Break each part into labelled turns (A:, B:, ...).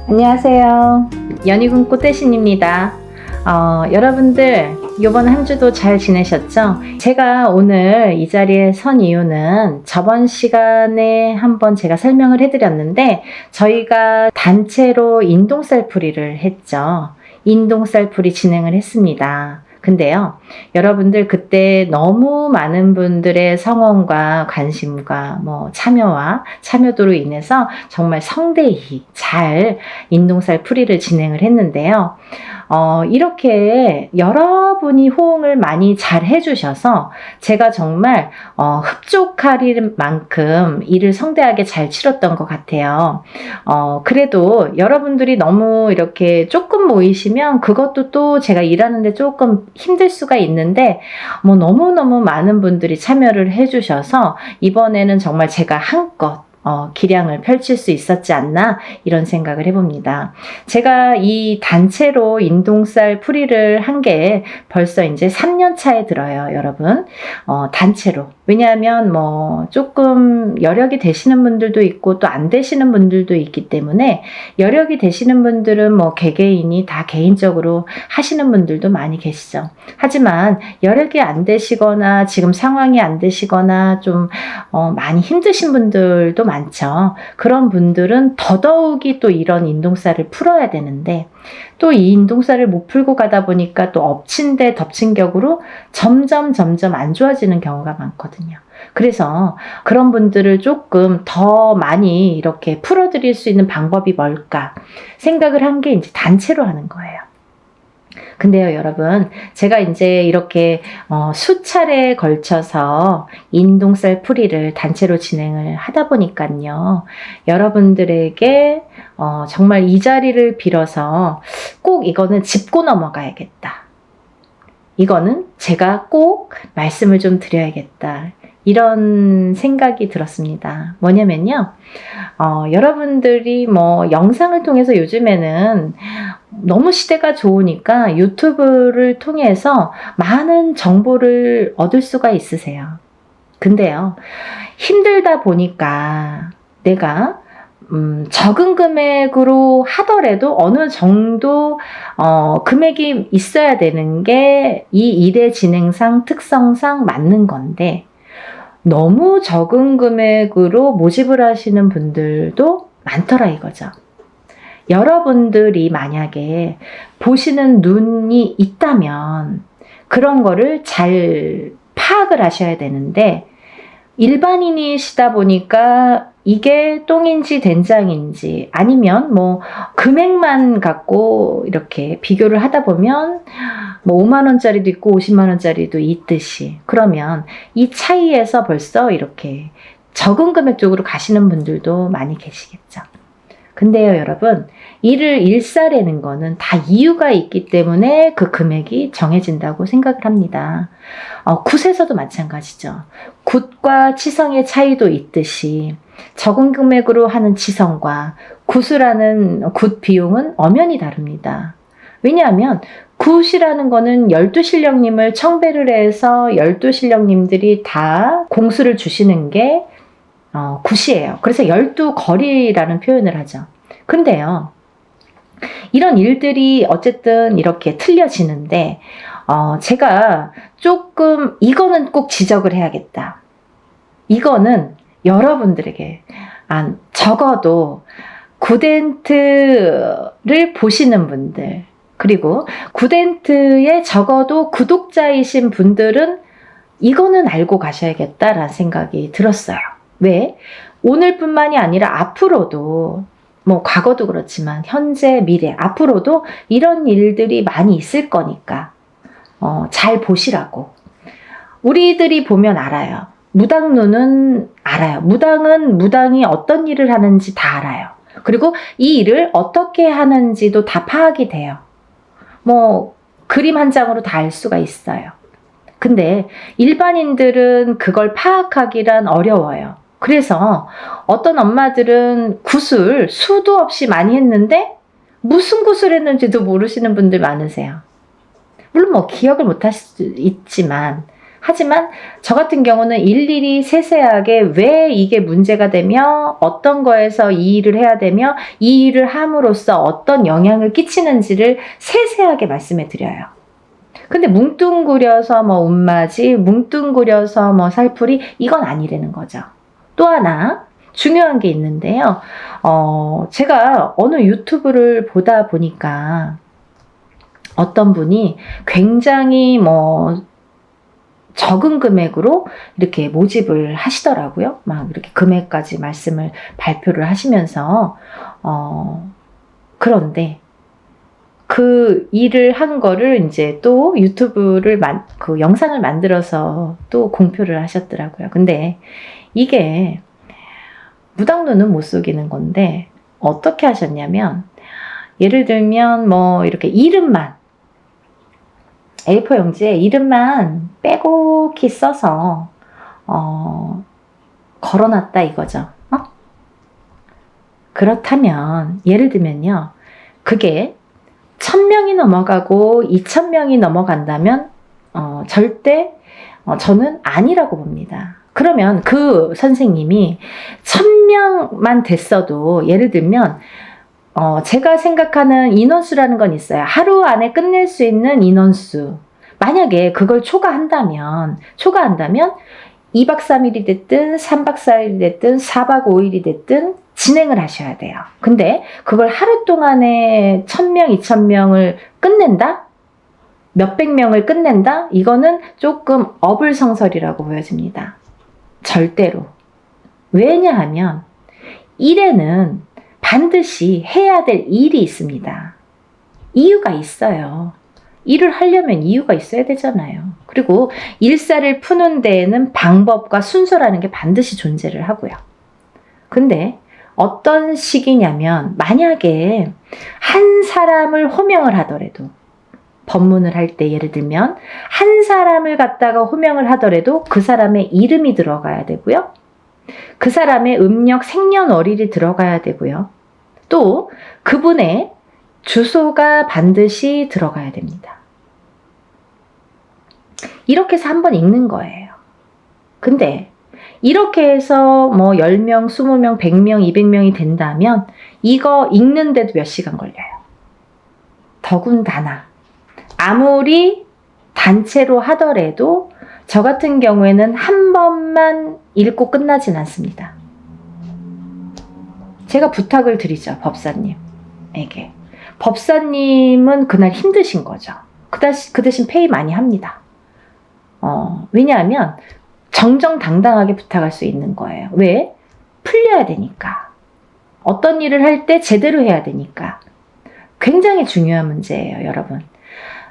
A: 안녕하세요. 연희군 꽃대신입니다. 여러분들 이번 한 주도 잘 지내셨죠? 제가 오늘 이 자리에 선 이유는 저번 시간에 한번 제가 설명을 해드렸는데 저희가 단체로 인동살풀이를 했죠. 인동살풀이 진행을 했습니다. 근데요, 여러분들 그때 너무 많은 분들의 성원과 관심과 참여도로 인해서 정말 성대히 잘 인동살풀이를 진행을 했는데요. 이렇게 여러분이 호응을 많이 잘 해주셔서 제가 정말 흡족할 만큼 일을 성대하게 잘 치렀던 것 같아요. 그래도 여러분들이 너무 이렇게 조금 모이시면 그것도 또 제가 일하는데 조금 힘들 수가 있는데 너무너무 많은 분들이 참여를 해주셔서 이번에는 정말 제가 한껏 기량을 펼칠 수 있었지 않나 이런 생각을 해봅니다. 제가 이 단체로 인동살 풀이를 한 게 벌써 이제 3년 차에 들어요, 여러분. 단체로. 왜냐하면 조금 여력이 되시는 분들도 있고 또 안 되시는 분들도 있기 때문에 여력이 되시는 분들은 개개인이 다 개인적으로 하시는 분들도 많이 계시죠. 하지만 여력이 안 되시거나 지금 상황이 안 되시거나 좀 많이 힘드신 분들도 많죠. 그런 분들은 더더욱이 또 이런 인동살을 풀어야 되는데 또 이 인동살을 못 풀고 가다 보니까 또 엎친 데 덮친 격으로 점점 안 좋아지는 경우가 많거든요. 그래서 그런 분들을 조금 더 많이 이렇게 풀어드릴 수 있는 방법이 뭘까 생각을 한 게 이제 단체로 하는 거예요. 근데요, 여러분, 제가 이제 이렇게 수차례에 걸쳐서 인동살 풀이를 단체로 진행을 하다 보니까요, 여러분들에게 정말 이 자리를 빌어서 꼭 이거는 짚고 넘어가야겠다. 이거는 제가 꼭 말씀을 좀 드려야겠다. 이런 생각이 들었습니다. 뭐냐면요, 여러분들이 영상을 통해서 요즘에는 너무 시대가 좋으니까 유튜브를 통해서 많은 정보를 얻을 수가 있으세요. 근데요, 힘들다 보니까 내가 적은 금액으로 하더라도 어느 정도 금액이 있어야 되는 게 이 일의 진행상 특성상 맞는 건데 너무 적은 금액으로 모집을 하시는 분들도 많더라 이거죠. 여러분들이 만약에 보시는 눈이 있다면 그런 거를 잘 파악을 하셔야 되는데 일반인이시다 보니까 이게 똥인지 된장인지 아니면 금액만 갖고 이렇게 비교를 하다 보면 5만 원짜리도 있고 50만 원짜리도 있듯이 그러면 이 차이에서 벌써 이렇게 적은 금액 쪽으로 가시는 분들도 많이 계시겠죠. 근데요, 여러분, 일을 일사라는 거는 다 이유가 있기 때문에 그 금액이 정해진다고 생각을 합니다. 굿에서도 마찬가지죠. 굿과 치성의 차이도 있듯이 적은 금액으로 하는 치성과 굿을 하는 굿 비용은 엄연히 다릅니다. 왜냐하면 굿이라는 거는 12실령님을 청배를 해서 12실령님들이 다 공수를 주시는 게 굿이에요. 그래서 12거리라는 표현을 하죠. 근데요, 이런 일들이 어쨌든 이렇게 틀려지는데 제가 조금 이거는 꼭 지적을 해야겠다. 이거는 여러분들에게 적어도 굿엔트를 보시는 분들 그리고 굿엔트에 적어도 구독자이신 분들은 이거는 알고 가셔야겠다라는 생각이 들었어요. 왜? 오늘뿐만이 아니라 앞으로도 과거도 그렇지만 현재, 미래, 앞으로도 이런 일들이 많이 있을 거니까 잘 보시라고. 우리들이 보면 알아요. 무당눈은 알아요. 무당은 무당이 어떤 일을 하는지 다 알아요. 그리고 이 일을 어떻게 하는지도 다 파악이 돼요. 그림 한 장으로 다 알 수가 있어요. 근데 일반인들은 그걸 파악하기란 어려워요. 그래서 어떤 엄마들은 굿을 수도 없이 많이 했는데 무슨 굿을 했는지도 모르시는 분들 많으세요. 물론 기억을 못 할 수도 있지만 하지만 저 같은 경우는 일일이 세세하게 왜 이게 문제가 되며 어떤 거에서 이 일을 해야 되며 이 일을 함으로써 어떤 영향을 끼치는지를 세세하게 말씀해 드려요. 근데 뭉뚱그려서 뭐 운맞이, 뭉뚱그려서 뭐 살풀이, 이건 아니라는 거죠. 또 하나 중요한 게 있는데요. 제가 어느 유튜브를 보다 보니까 어떤 분이 굉장히 뭐 적은 금액으로 이렇게 모집을 하시더라고요. 막 이렇게 금액까지 말씀을 발표를 하시면서 그런데 그 일을 한 거를 이제 또 유튜브를 그 영상을 만들어서 또 공표를 하셨더라고요. 근데 이게 무당눈은 못 속이는 건데 어떻게 하셨냐면, 예를 들면 뭐 이렇게 이름만 A4 용지에 이름만 빼곡히 써서 걸어놨다 이거죠. 그렇다면 예를 들면요, 그게 1000명이 넘어가고 2000명이 넘어간다면 절대 저는 아니라고 봅니다. 그러면 그 선생님이 1000명만 됐어도, 예를 들면 제가 생각하는 인원수라는 건 있어요. 하루 안에 끝낼 수 있는 인원수. 만약에 그걸 초과한다면 2박 3일이 됐든 3박 4일이 됐든 4박 5일이 됐든 진행을 하셔야 돼요. 근데 그걸 하루 동안에 1000명, 2000명을 끝낸다? 몇백 명을 끝낸다? 이거는 조금 어불성설이라고 보여집니다. 절대로. 왜냐하면 일에는 반드시 해야 될 일이 있습니다. 이유가 있어요. 일을 하려면 이유가 있어야 되잖아요. 그리고 일사를 푸는 데에는 방법과 순서라는 게 반드시 존재를 하고요. 근데 어떤 식이냐면, 만약에 한 사람을 호명을 하더라도, 법문을 할 때 예를 들면 한 사람을 갖다가 호명을 하더라도 그 사람의 이름이 들어가야 되고요. 그 사람의 음력 생년월일이 들어가야 되고요. 또 그분의 주소가 반드시 들어가야 됩니다. 이렇게 해서 한번 읽는 거예요. 근데 이렇게 해서 뭐 10명, 20명, 100명, 200명이 된다면 이거 읽는데도 몇 시간 걸려요. 더군다나 아무리 단체로 하더라도 저 같은 경우에는 한 번만 읽고 끝나진 않습니다. 제가 부탁을 드리죠, 법사님에게. 법사님은 그날 힘드신 거죠. 그 대신 페이 많이 합니다. 왜냐하면 정정당당하게 부탁할 수 있는 거예요. 왜? 풀려야 되니까. 어떤 일을 할 때 제대로 해야 되니까. 굉장히 중요한 문제예요, 여러분.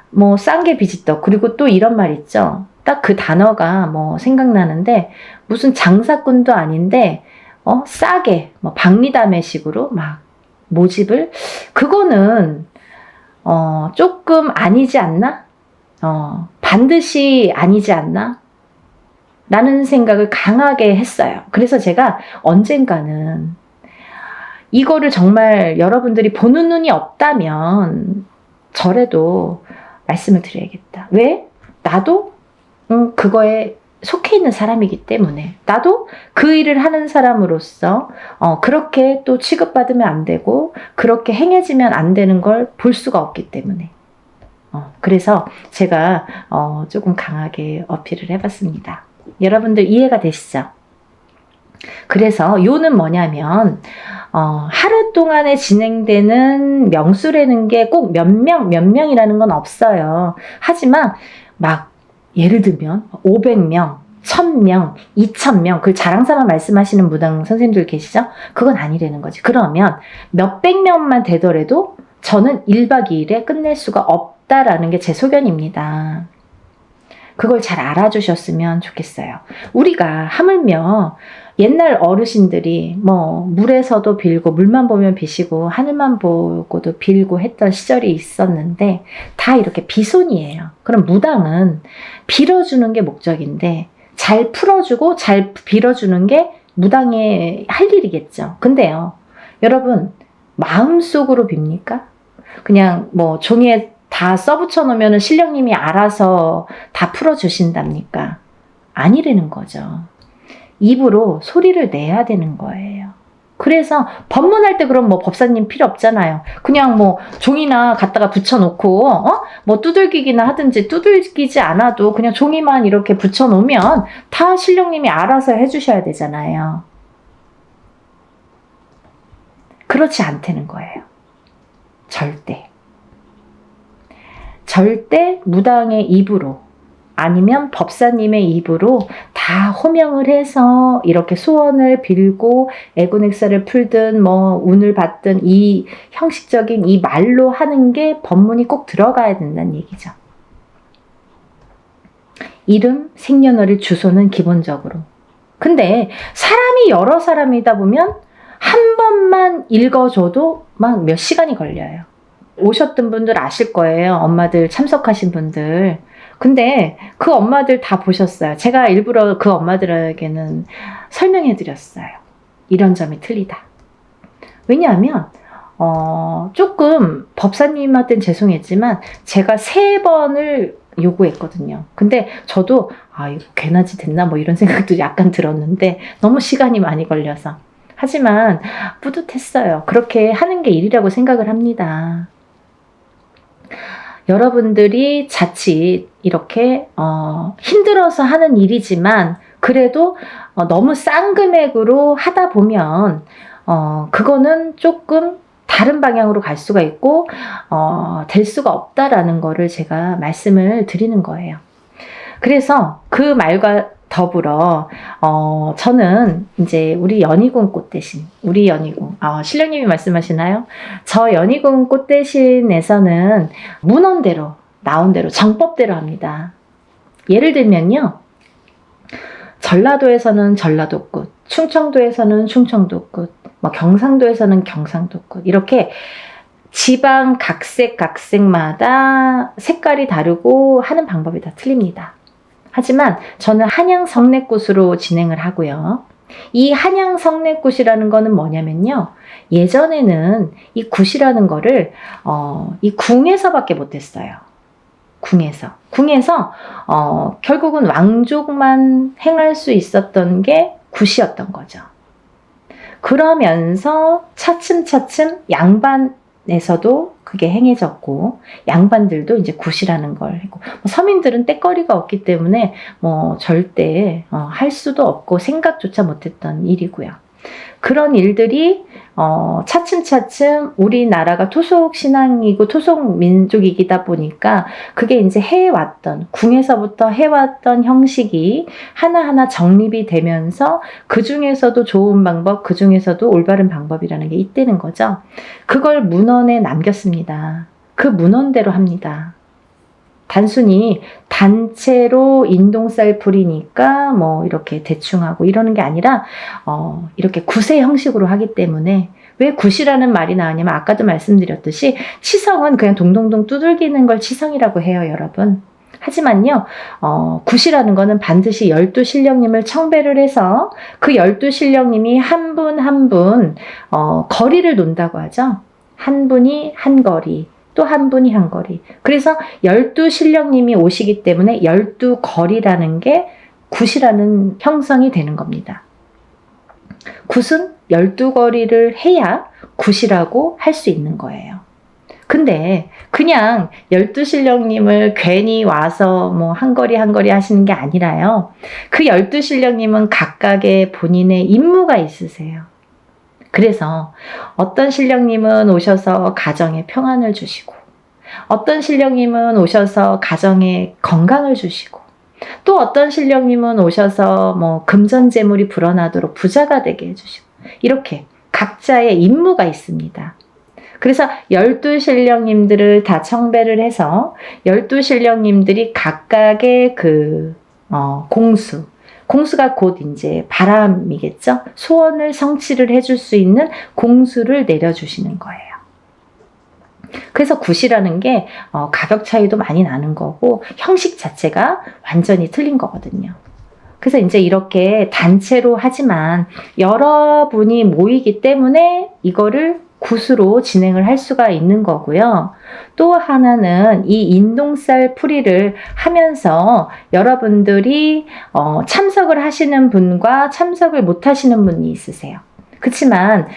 A: 뭐 싼 게 비지떡. 그리고 또 이런 말 있죠. 딱 그 단어가 뭐 생각나는데, 무슨 장사꾼도 아닌데 싸게 뭐 박리담회식으로 막 모집을, 그거는 조금 아니지 않나? 반드시 아니지 않나? 라는 생각을 강하게 했어요. 그래서 제가 언젠가는 이거를 정말 여러분들이 보는 눈이 없다면 저라도 말씀을 드려야겠다. 왜? 나도 그거에 속해 있는 사람이기 때문에, 나도 그 일을 하는 사람으로서 그렇게 또 취급받으면 안 되고 그렇게 행해지면 안 되는 걸 볼 수가 없기 때문에 그래서 제가 조금 강하게 어필을 해봤습니다. 여러분들 이해가 되시죠? 그래서 요는 뭐냐면 하루 동안에 진행되는 명수라는 게 꼭 몇 명이라는 건 없어요. 하지만 막 예를 들면 500명, 1000명, 2000명, 그 자랑사만 말씀하시는 무당 선생님들 계시죠? 그건 아니라는 거지. 그러면 몇백 명만 되더라도 저는 1박 2일에 끝낼 수가 없다라는 게 제 소견입니다. 그걸 잘 알아주셨으면 좋겠어요. 우리가 하물며 옛날 어르신들이 뭐 물에서도 빌고, 물만 보면 비시고 하늘만 보고도 빌고 했던 시절이 있었는데 다 이렇게 비손이에요. 그럼 무당은 빌어주는 게 목적인데 잘 풀어주고 잘 빌어주는 게 무당의 할 일이겠죠. 근데요, 여러분 마음속으로 빕니까? 그냥 뭐 종이에 다 써붙여 놓으면 신령님이 알아서 다 풀어주신답니까? 아니라는 거죠. 입으로 소리를 내야 되는 거예요. 그래서 법문할 때 그럼 뭐 법사님 필요 없잖아요. 그냥 뭐 종이나 갖다가 붙여놓고 뭐 두들기기나 하든지, 두들기지 않아도 그냥 종이만 이렇게 붙여놓으면 다 신령님이 알아서 해주셔야 되잖아요. 그렇지 않다는 거예요. 절대. 절대 무당의 입으로, 아니면 법사님의 입으로 다 호명을 해서 이렇게 소원을 빌고 애군액사를 풀든 뭐 운을 받든 이 형식적인 이 말로 하는 게 법문이 꼭 들어가야 된다는 얘기죠. 이름, 생년월일, 주소는 기본적으로. 근데 사람이 여러 사람이다 보면 한 번만 읽어줘도 막 몇 시간이 걸려요. 오셨던 분들 아실 거예요. 엄마들 참석하신 분들. 근데 그 엄마들 다 보셨어요. 제가 일부러 그 엄마들에게는 설명해 드렸어요. 이런 점이 틀리다. 왜냐하면 조금 법사님한테는 죄송했지만 제가 3번을 요구했거든요. 근데 저도 이거 괜하지 됐나 뭐 이런 생각도 약간 들었는데 너무 시간이 많이 걸려서. 하지만 뿌듯했어요. 그렇게 하는 게 일이라고 생각을 합니다. 여러분들이 자칫 이렇게 힘들어서 하는 일이지만 그래도 너무 싼 금액으로 하다 보면 그거는 조금 다른 방향으로 갈 수가 있고 될 수가 없다라는 거를 제가 말씀을 드리는 거예요. 그래서 그 말과 더불어 저는 이제 우리 연희궁 꽃 대신, 우리 연희궁 신령님이 말씀하시나요? 저 연희궁 꽃 대신에서는 문헌대로 나온 대로 정법대로 합니다. 예를 들면요, 전라도에서는 전라도꽃, 충청도에서는 충청도꽃, 뭐 경상도에서는 경상도꽃, 이렇게 지방 각색마다 색깔이 다르고 하는 방법이 다 틀립니다. 하지만 저는 한양 성례꽃으로 진행을 하고요. 이 한양 성례꽃이라는 거는 뭐냐면요, 예전에는 이 굿이라는 거를 이 궁에서밖에 못했어요. 궁에서 결국은 왕족만 행할 수 있었던 게 굿이었던 거죠. 그러면서 차츰차츰 양반에서도 그게 행해졌고, 양반들도 이제 굿이라는 걸 했고, 서민들은 때거리가 없기 때문에 뭐 절대 할 수도 없고 생각조차 못했던 일이고요. 그런 일들이 차츰차츰 우리나라가 토속 신앙이고 토속 민족이다 보니까 그게 이제 해왔던, 궁에서부터 해왔던 형식이 하나하나 정립이 되면서 그 중에서도 좋은 방법, 그 중에서도 올바른 방법이라는 게 있다는 거죠. 그걸 문헌에 남겼습니다. 그 문헌대로 합니다. 단순히 단체로 인동쌀 풀이니까 뭐 이렇게 대충 하고 이러는 게 아니라 이렇게 굿의 형식으로 하기 때문에, 왜 굿이라는 말이 나왔냐면 아까도 말씀드렸듯이 치성은 그냥 동동동 두들기는 걸 치성이라고 해요, 여러분. 하지만요, 굿이라는 거는 반드시 12신령님을 청배를 해서 그 12신령님이 한 분 한 분 거리를 논다고 하죠. 한 분이 한 거리, 또 한 분이 한 거리. 그래서 12신령님이 오시기 때문에 12거리라는 게 굿이라는 형성이 되는 겁니다. 굿은 12거리를 해야 굿이라고 할 수 있는 거예요. 근데 그냥 12신령님을 괜히 와서 뭐 한 거리 한 거리 하시는 게 아니라요. 그 12신령님은 각각의 본인의 임무가 있으세요. 그래서 어떤 신령님은 오셔서 가정에 평안을 주시고, 어떤 신령님은 오셔서 가정에 건강을 주시고, 또 어떤 신령님은 오셔서 뭐 금전재물이 불어나도록 부자가 되게 해주시고, 이렇게 각자의 임무가 있습니다. 그래서 12신령님들을 다 청배를 해서 12신령님들이 각각의 그 공수가 곧 이제 바람이겠죠. 소원을 성취를 해줄 수 있는 공수를 내려주시는 거예요. 그래서 굿이라는 게 가격 차이도 많이 나는 거고 형식 자체가 완전히 틀린 거거든요. 그래서 이제 이렇게 단체로 하지만 여러분이 모이기 때문에 이거를 붓으로 진행을 할 수가 있는 거고요. 또 하나는 이 인동살 풀이를 하면서 여러분들이 참석을 하시는 분과 참석을 못 하시는 분이 있으세요. 그렇지만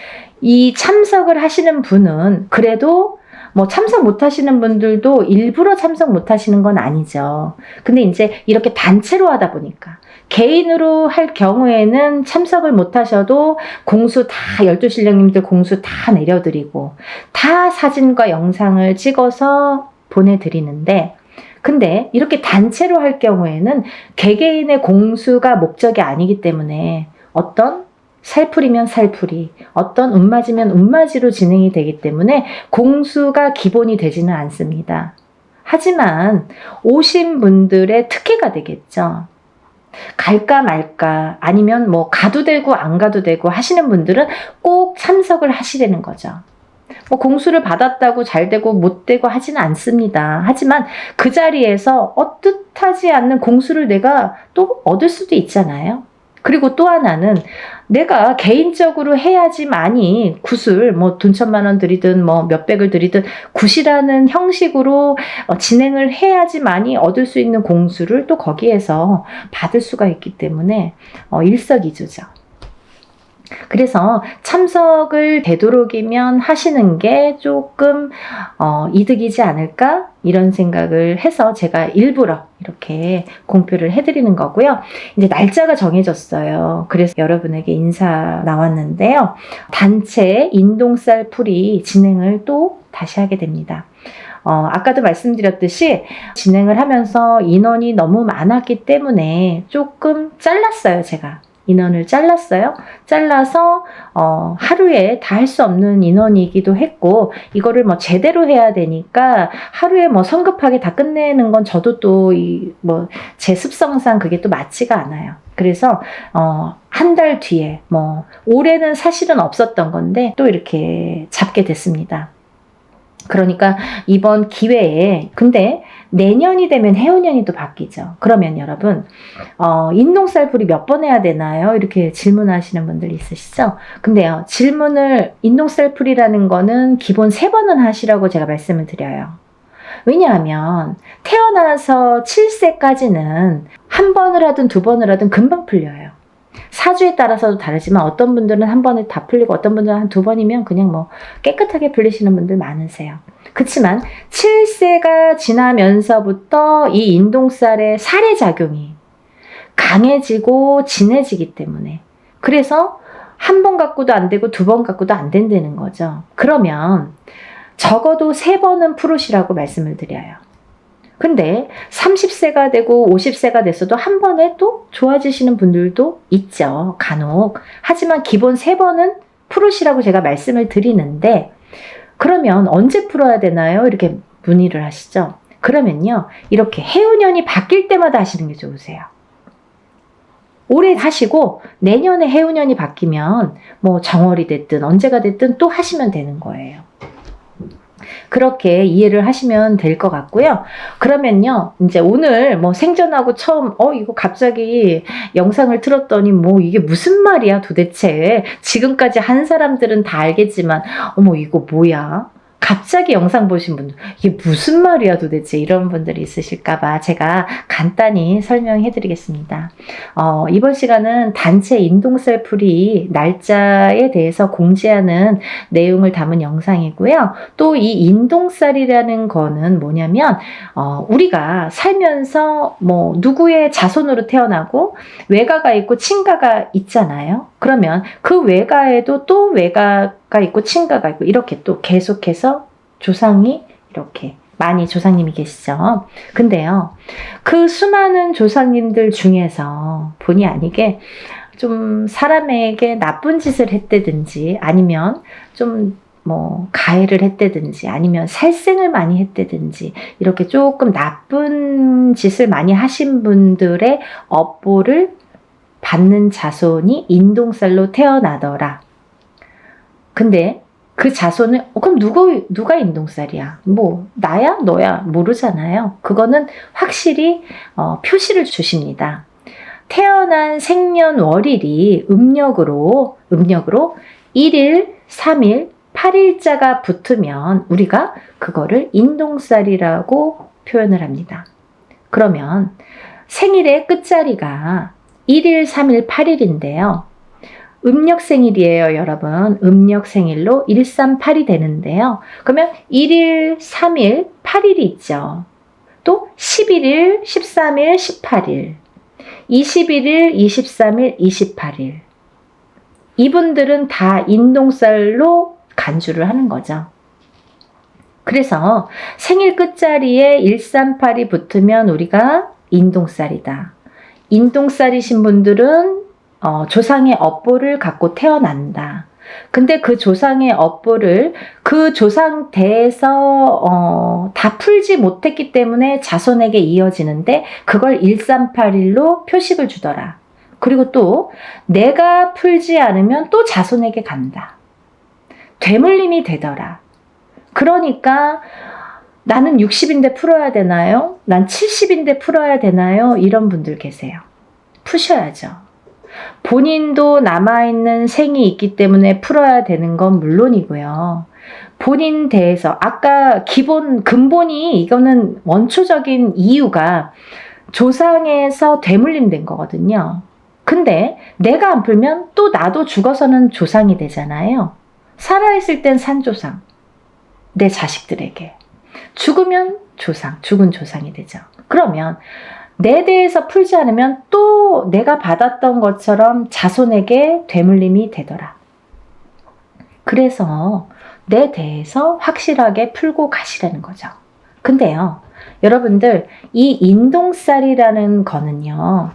A: 이 참석을 하시는 분은 그래도 뭐 참석 못 하시는 분들도 일부러 참석 못 하시는 건 아니죠. 근데 이제 이렇게 단체로 하다 보니까 개인으로 할 경우에는 참석을 못 하셔도 공수 다 12신령님들 공수 다 내려드리고 다 사진과 영상을 찍어서 보내드리는데, 근데 이렇게 단체로 할 경우에는 개개인의 공수가 목적이 아니기 때문에 어떤 살풀이면 살풀이, 어떤 운맞이면 운맞이로 진행이 되기 때문에 공수가 기본이 되지는 않습니다. 하지만 오신 분들의 특혜가 되겠죠. 갈까 말까 아니면 뭐 가도 되고 안 가도 되고 하시는 분들은 꼭 참석을 하시려는 거죠. 뭐 공수를 받았다고 잘 되고 못 되고 하지는 않습니다. 하지만 그 자리에서 뜻하지 않는 공수를 내가 또 얻을 수도 있잖아요. 그리고 또 하나는 내가 개인적으로 해야지만이 굿을 뭐 돈 1,000만 들이든 뭐 몇백을 들이든 굿이라는 형식으로 진행을 해야지만이 얻을 수 있는 공수를 또 거기에서 받을 수가 있기 때문에 일석이조죠. 그래서 참석을 되도록이면 하시는 게 조금 이득이지 않을까 이런 생각을 해서 제가 일부러 이렇게 공표를 해드리는 거고요. 이제 날짜가 정해졌어요. 그래서 여러분에게 인사 나왔는데요. 단체 인동살 풀이 진행을 또 다시 하게 됩니다. 아까도 말씀드렸듯이 진행을 하면서 인원이 너무 많았기 때문에 조금 잘랐어요, 제가. 인원을 잘랐어요. 잘라서 하루에 다 할 수 없는 인원이기도 했고, 이거를 뭐 제대로 해야 되니까 하루에 뭐 성급하게 다 끝내는 건 저도 또 제 습성상 그게 또 맞지가 않아요. 그래서 한 달 뒤에 뭐 올해는 사실은 없었던 건데 또 이렇게 잡게 됐습니다. 그러니까 이번 기회에, 근데 내년이 되면 해운년이 또 바뀌죠. 그러면 여러분 인동살풀이 몇 번 해야 되나요? 이렇게 질문하시는 분들 있으시죠? 근데요, 질문을 인동살풀이라는 거는 기본 3번은 하시라고 제가 말씀을 드려요. 왜냐하면 태어나서 7세까지는 한 번을 하든 2번을 하든 금방 풀려요. 사주에 따라서도 다르지만 어떤 분들은 한 번에 다 풀리고 어떤 분들은 한 2번이면 그냥 뭐 깨끗하게 풀리시는 분들 많으세요. 그렇지만 7세가 지나면서부터 이 인동살의 살해작용이 강해지고 진해지기 때문에, 그래서 한 번 갖고도 안 되고 2번 갖고도 안 된다는 거죠. 그러면 적어도 3번은 풀으시라고 말씀을 드려요. 근데 30세가 되고 50세가 됐어도 한 번에 또 좋아지시는 분들도 있죠, 간혹. 하지만 기본 3번은 풀으시라고 제가 말씀을 드리는데, 그러면 언제 풀어야 되나요? 이렇게 문의를 하시죠. 그러면요, 이렇게 해운년이 바뀔 때마다 하시는 게 좋으세요. 올해 하시고 내년에 해운년이 바뀌면 뭐 정월이 됐든 언제가 됐든 또 하시면 되는 거예요. 그렇게 이해를 하시면 될 것 같고요. 그러면요, 이제 오늘 뭐 생전하고 처음 이거 갑자기 영상을 틀었더니 뭐 이게 무슨 말이야 도대체. 지금까지 한 사람들은 다 알겠지만 어머 이거 뭐야? 갑자기 영상 보신 분들 이게 무슨 말이야 도대체 이런 분들이 있으실까봐 제가 간단히 설명해 드리겠습니다. 이번 시간은 단체 인동살풀이 날짜에 대해서 공지하는 내용을 담은 영상이고요. 또 이 인동살이라는 거는 뭐냐면 우리가 살면서 뭐 누구의 자손으로 태어나고 외가가 있고 친가가 있잖아요. 그러면 그 외가에도 또 외가가 있고 친가가 있고 이렇게 또 계속해서 조상이 이렇게 많이 조상님이 계시죠. 근데요, 그 수많은 조상님들 중에서 본의 아니게 좀 사람에게 나쁜 짓을 했다든지 아니면 좀 뭐 가해를 했다든지 아니면 살생을 많이 했다든지 이렇게 조금 나쁜 짓을 많이 하신 분들의 업보를 받는 자손이 인동살로 태어나더라. 근데 그 자손은 그럼 누가 인동살이야? 뭐 나야 너야 모르잖아요. 그거는 확실히 표시를 주십니다. 태어난 생년월일이 음력으로 1일, 3일, 8일자가 붙으면 우리가 그거를 인동살이라고 표현을 합니다. 그러면 생일의 끝자리가 1일, 3일, 8일인데요. 음력 생일이에요, 여러분. 음력 생일로 138이 되는데요. 그러면 1일, 3일, 8일이 있죠. 또 11일, 13일, 18일, 21일, 23일, 28일. 이분들은 다 인동살로 간주를 하는 거죠. 그래서 생일 끝자리에 138이 붙으면 우리가 인동살이다. 인동살이신 분들은 조상의 업보를 갖고 태어난다. 근데 그 조상의 업보를 그 조상 대에서 다 풀지 못했기 때문에 자손에게 이어지는데 그걸 138일로 표식을 주더라. 그리고 또 내가 풀지 않으면 또 자손에게 간다. 되물림이 되더라. 그러니까 나는 60인데 풀어야 되나요? 난 70인데 풀어야 되나요? 이런 분들 계세요. 푸셔야죠. 본인도 남아있는 생이 있기 때문에 풀어야 되는 건 물론이고요. 본인 대해서 아까 근본이 이거는 원초적인 이유가 조상에서 되물림된 거거든요. 근데 내가 안 풀면 또 나도 죽어서는 조상이 되잖아요. 살아있을 땐 산조상, 내 자식들에게. 죽으면 조상, 죽은 조상이 되죠. 그러면 내 대해서 풀지 않으면 또 내가 받았던 것처럼 자손에게 되물림이 되더라. 그래서 내 대해서 확실하게 풀고 가시라는 거죠. 근데요, 여러분들, 이 인동살이라는 거는요,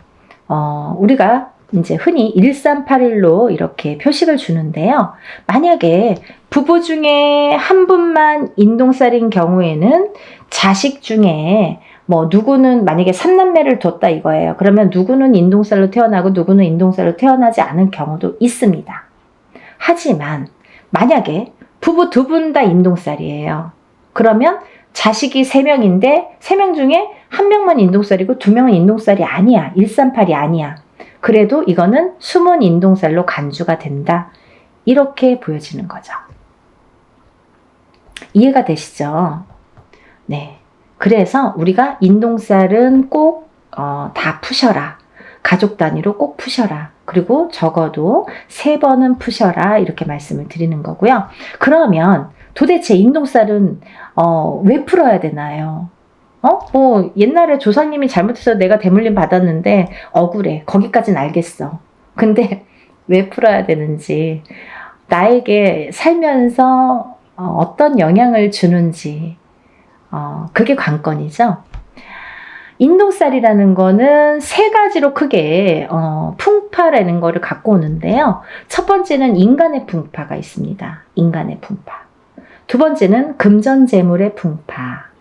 A: 우리가 이제 흔히 1381로 이렇게 표식을 주는데요. 만약에 부부 중에 한 분만 인동살인 경우에는 자식 중에 누구는 만약에 3남매를 뒀다 이거예요. 그러면 누구는 인동살로 태어나고 누구는 인동살로 태어나지 않은 경우도 있습니다. 하지만 만약에 부부 2분 다 인동살이에요. 그러면 자식이 3명인데 3명 중에 1명만 인동살이고 2명은 인동살이 아니야. 138이 아니야. 그래도 이거는 숨은 인동살로 간주가 된다. 이렇게 보여지는 거죠. 이해가 되시죠? 네. 그래서 우리가 인동살은 꼭 다 푸셔라. 가족 단위로 꼭 푸셔라. 그리고 적어도 3번은 푸셔라. 이렇게 말씀을 드리는 거고요. 그러면 도대체 인동살은 왜 풀어야 되나요? 옛날에 조상님이 잘못해서 내가 대물림 받았는데 억울해. 거기까진 알겠어. 근데 왜 풀어야 되는지, 나에게 살면서 어떤 영향을 주는지, 그게 관건이죠. 인동살이라는 거는 3가지로 크게 풍파라는 거를 갖고 오는데요. 첫 번째는 인간의 풍파가 있습니다. 인간의 풍파. 두 번째는 금전재물의 풍파.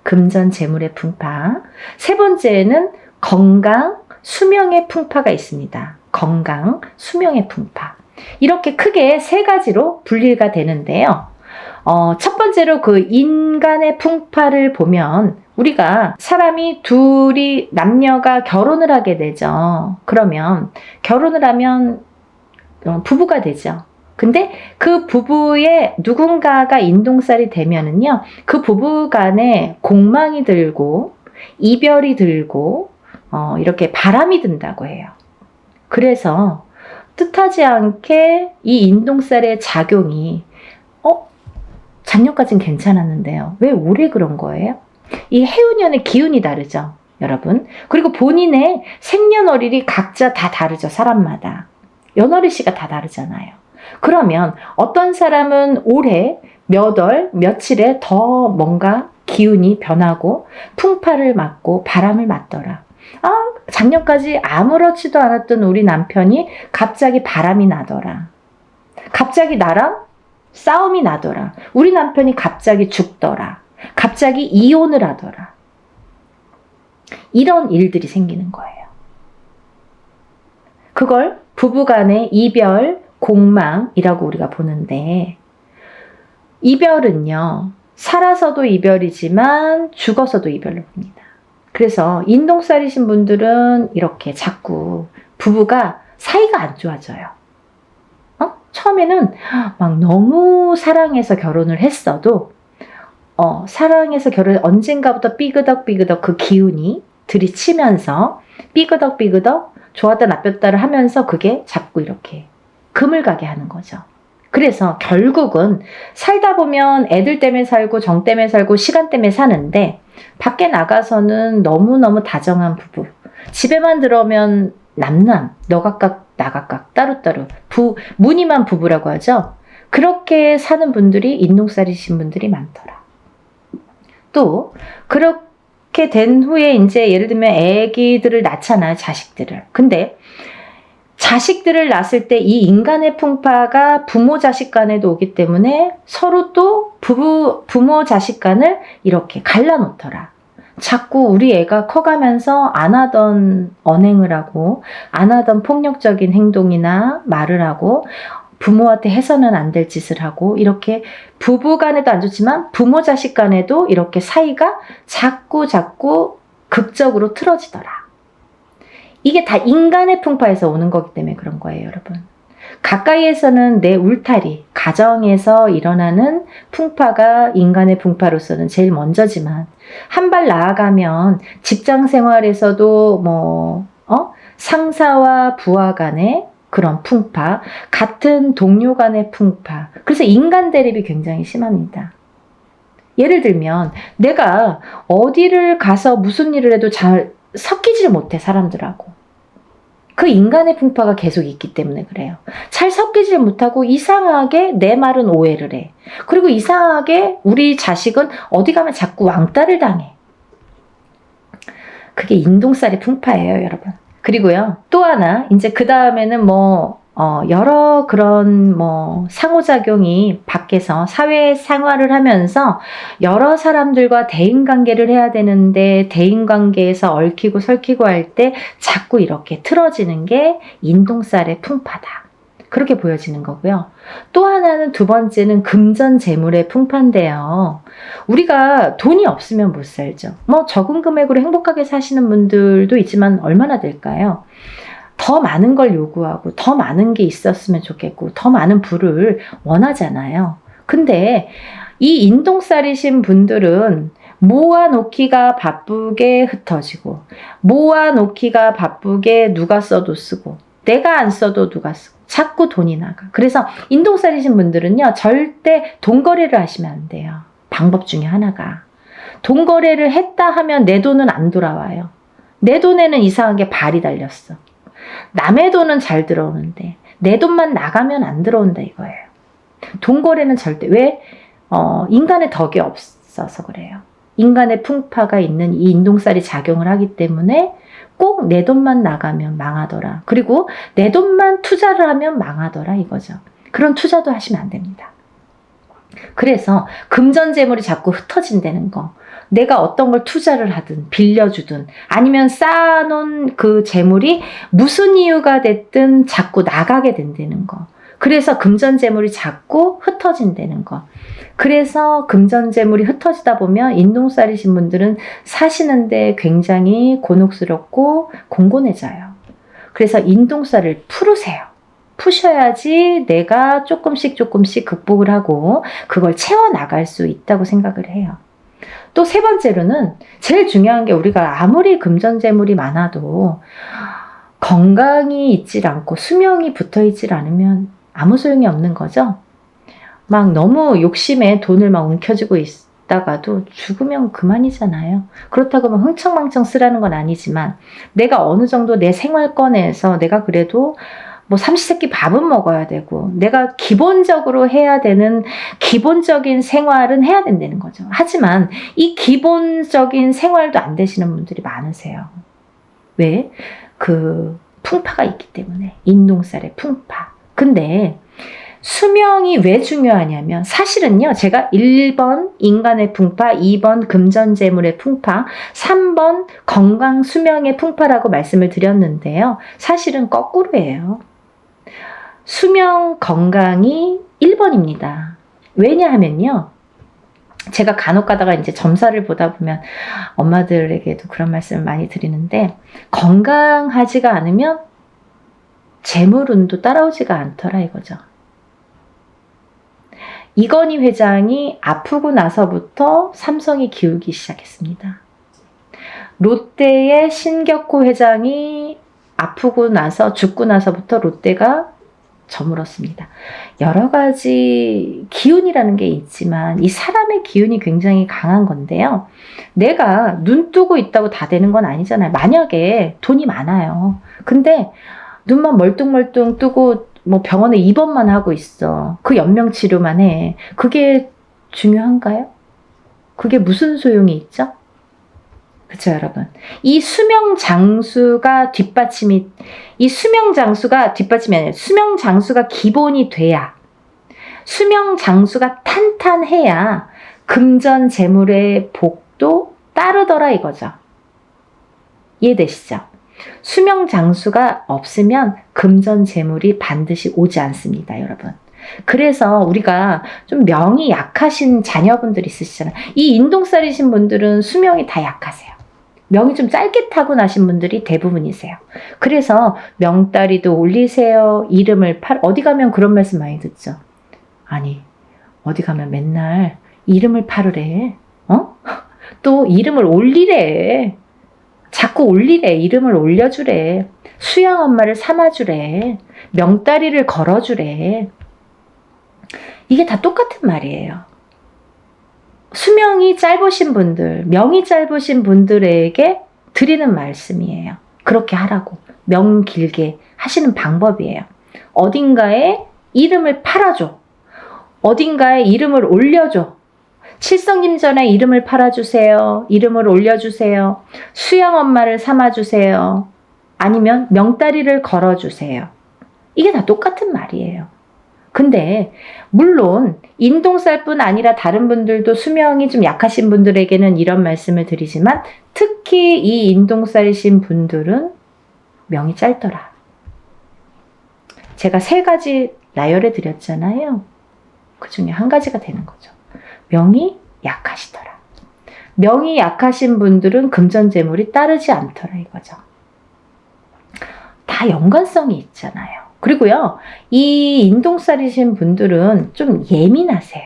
A: 금전재물의 풍파. 세 번째는 건강, 수명의 풍파가 있습니다. 건강, 수명의 풍파. 이렇게 크게 3가지로 분리가 되는데요. 첫 번째로 그 인간의 풍파를 보면 우리가 사람이 둘이 남녀가 결혼을 하게 되죠. 그러면 결혼을 하면 부부가 되죠. 근데 그 부부의 누군가가 인동살이 되면은요, 그 부부 간에 공망이 들고 이별이 들고 이렇게 바람이 든다고 해요. 그래서 뜻하지 않게 이 인동살의 작용이 작년까지는 괜찮았는데요. 왜 올해 그런 거예요? 이 해운년의 기운이 다르죠, 여러분. 그리고 본인의 생년월일이 각자 다 다르죠, 사람마다. 연월일시가 다 다르잖아요. 그러면 어떤 사람은 올해 몇 월, 며칠에 더 뭔가 기운이 변하고 풍파를 맞고 바람을 맞더라. 작년까지 아무렇지도 않았던 우리 남편이 갑자기 바람이 나더라. 갑자기 나랑 싸움이 나더라. 우리 남편이 갑자기 죽더라. 갑자기 이혼을 하더라. 이런 일들이 생기는 거예요. 그걸 부부간의 이별, 공망이라고 우리가 보는데, 이별은요, 살아서도 이별이지만 죽어서도 이별로 봅니다. 그래서 인동살이신 분들은 이렇게 자꾸 부부가 사이가 안 좋아져요. 처음에는 막 너무 사랑해서 결혼을 했어도 사랑해서 언젠가부터 삐그덕삐그덕 그 기운이 들이치면서 삐그덕삐그덕 좋았다 나빴다를 하면서 그게 자꾸 이렇게 금을 가게 하는 거죠. 그래서 결국은 살다 보면 애들 때문에 살고 정 때문에 살고 시간 때문에 사는데 밖에 나가서는 너무너무 다정한 부부, 집에만 들어오면 남남, 너 각각 나 각각 따로따로 무늬만 부부라고 하죠. 그렇게 사는 분들이 인동살이신 분들이 많더라. 또 그렇게 된 후에 이제 예를 들면 애기들을 낳잖아요. 자식들을. 근데 자식들을 낳았을 때 이 인간의 풍파가 부모 자식 간에도 오기 때문에 서로 또 부모 자식 간을 이렇게 갈라놓더라. 자꾸 우리 애가 커가면서 안 하던 언행을 하고 안 하던 폭력적인 행동이나 말을 하고 부모한테 해서는 안 될 짓을 하고 이렇게 부부 간에도 안 좋지만 부모 자식 간에도 이렇게 사이가 자꾸 극적으로 틀어지더라. 이게 다 인간의 풍파에서 오는 거기 때문에 그런 거예요, 여러분. 가까이에서는 내 울타리, 가정에서 일어나는 풍파가 인간의 풍파로서는 제일 먼저지만 한 발 나아가면 직장 생활에서도 상사와 부하 간의 그런 풍파, 같은 동료 간의 풍파. 그래서 인간 대립이 굉장히 심합니다. 예를 들면 내가 어디를 가서 무슨 일을 해도 잘 섞이질 못해, 사람들하고. 그 인간의 풍파가 계속 있기 때문에 그래요. 잘 섞이질 못하고 이상하게 내 말은 오해를 해. 그리고 이상하게 우리 자식은 어디 가면 자꾸 왕따를 당해. 그게 인동살이 풍파예요, 여러분. 그리고요, 또 하나, 이제 그 다음에는 여러 그런 상호작용이 밖에서 사회 생활을 하면서 여러 사람들과 대인관계를 해야 되는데 대인관계에서 얽히고 설키고 할 때 자꾸 이렇게 틀어지는 게 인동살의 풍파다. 그렇게 보여지는 거고요. 또 하나는 두 번째는 금전재물의 풍파인데요. 우리가 돈이 없으면 못 살죠. 적은 금액으로 행복하게 사시는 분들도 있지만 얼마나 될까요? 더 많은 걸 요구하고 더 많은 게 있었으면 좋겠고 더 많은 부를 원하잖아요. 근데 이 인동살이신 분들은 모아놓기가 바쁘게 흩어지고 모아놓기가 바쁘게 누가 써도 쓰고 내가 안 써도 누가 쓰고 자꾸 돈이 나가. 그래서 인동살이신 분들은요, 절대 돈거래를 하시면 안 돼요. 방법 중에 하나가. 돈거래를 했다 하면 내 돈은 안 돌아와요. 내 돈에는 이상하게 발이 달렸어. 남의 돈은 잘 들어오는데 내 돈만 나가면 안 들어온다 이거예요. 돈거래는 절대. 왜? 인간의 덕이 없어서 그래요. 인간의 풍파가 있는 이 인동살이 작용을 하기 때문에 꼭 내 돈만 나가면 망하더라. 그리고 내 돈만 투자를 하면 망하더라 이거죠. 그런 투자도 하시면 안 됩니다. 그래서 금전재물이 자꾸 흩어진다는 거. 내가 어떤 걸 투자를 하든 빌려주든 아니면 쌓아놓은 그 재물이 무슨 이유가 됐든 자꾸 나가게 된다는 거. 그래서 금전재물이 자꾸 흩어진다는 거. 그래서 금전재물이 흩어지다 보면 인동살이신 분들은 사시는데 굉장히 곤혹스럽고 공곤해져요. 그래서 인동살을 풀으세요. 푸셔야지 내가 조금씩 극복을 하고 그걸 채워나갈 수 있다고 생각을 해요. 또 세 번째로는 제일 중요한 게 우리가 아무리 금전재물이 많아도 건강이 있질 않고 수명이 붙어있질 않으면 아무 소용이 없는 거죠. 막 너무 욕심에 돈을 막 움켜쥐고 있다가도 죽으면 그만이잖아요. 그렇다고 막 흥청망청 쓰라는 건 아니지만 내가 어느 정도 내 생활권에서 내가 그래도 삼시세끼 밥은 먹어야 되고 내가 기본적으로 해야 되는 기본적인 생활은 해야 된다는 거죠. 하지만 이 기본적인 생활도 안 되시는 분들이 많으세요. 왜? 그 풍파가 있기 때문에. 인동살의 풍파. 근데 수명이 왜 중요하냐면 사실은요, 제가 1번 인간의 풍파, 2번 금전재물의 풍파, 3번 건강 수명의 풍파라고 말씀을 드렸는데요. 사실은 거꾸로예요. 수명 건강이 1번입니다. 왜냐하면요, 제가 간혹 가다가 이제 점사를 보다 보면 엄마들에게도 그런 말씀을 많이 드리는데 건강하지가 않으면 재물운도 따라오지가 않더라 이거죠. 이건희 회장이 아프고 나서부터 삼성이 기울기 시작했습니다. 롯데의 신격호 회장이 아프고 나서 죽고 나서부터 롯데가 저물었습니다. 여러 가지 기운이라는 게 있지만 이 사람의 기운이 굉장히 강한 건데요. 내가 눈 뜨고 있다고 다 되는 건 아니잖아요. 만약에 돈이 많아요. 근데 눈만 멀뚱멀뚱 뜨고 뭐 병원에 입원만 하고 있어. 그 연명 치료만 해. 그게 중요한가요? 그게 무슨 소용이 있죠? 그쵸, 여러분. 이 수명 장수가 뒷받침이 아니라 수명 장수가 기본이 돼야, 수명 장수가 탄탄해야 금전 재물의 복도 따르더라 이거죠. 이해되시죠? 수명 장수가 없으면 금전 재물이 반드시 오지 않습니다, 여러분. 그래서 우리가 좀 명이 약하신 자녀분들 있으시잖아요. 이 인동살이신 분들은 수명이 다 약하세요. 명이 좀 짧게 타고나신 분들이 대부분이세요. 그래서 명다리도 올리세요. 이름을 어디 가면 그런 말씀 많이 듣죠. 아니, 어디 가면 맨날 이름을 팔으래. 또 이름을 올리래. 자꾸 올리래. 이름을 올려주래. 수양 엄마를 삼아주래. 명다리를 걸어주래. 이게 다 똑같은 말이에요. 수명이 짧으신 분들, 명이 짧으신 분들에게 드리는 말씀이에요. 그렇게 하라고. 명 길게 하시는 방법이에요. 어딘가에 이름을 팔아줘. 어딘가에 이름을 올려줘. 칠성님전에 이름을 팔아주세요. 이름을 올려주세요. 수양 엄마를 삼아주세요. 아니면 명다리를 걸어주세요. 이게 다 똑같은 말이에요. 근데 물론 인동살뿐 아니라 다른 분들도 수명이 좀 약하신 분들에게는 이런 말씀을 드리지만 특히 이 인동살이신 분들은 명이 짧더라. 제가 3가지 나열해 드렸잖아요. 그 중에 한 가지가 되는 거죠. 명이 약하시더라. 명이 약하신 분들은 금전재물이 따르지 않더라 이거죠. 다 연관성이 있잖아요. 그리고요, 이 인동살이신 분들은 좀 예민하세요.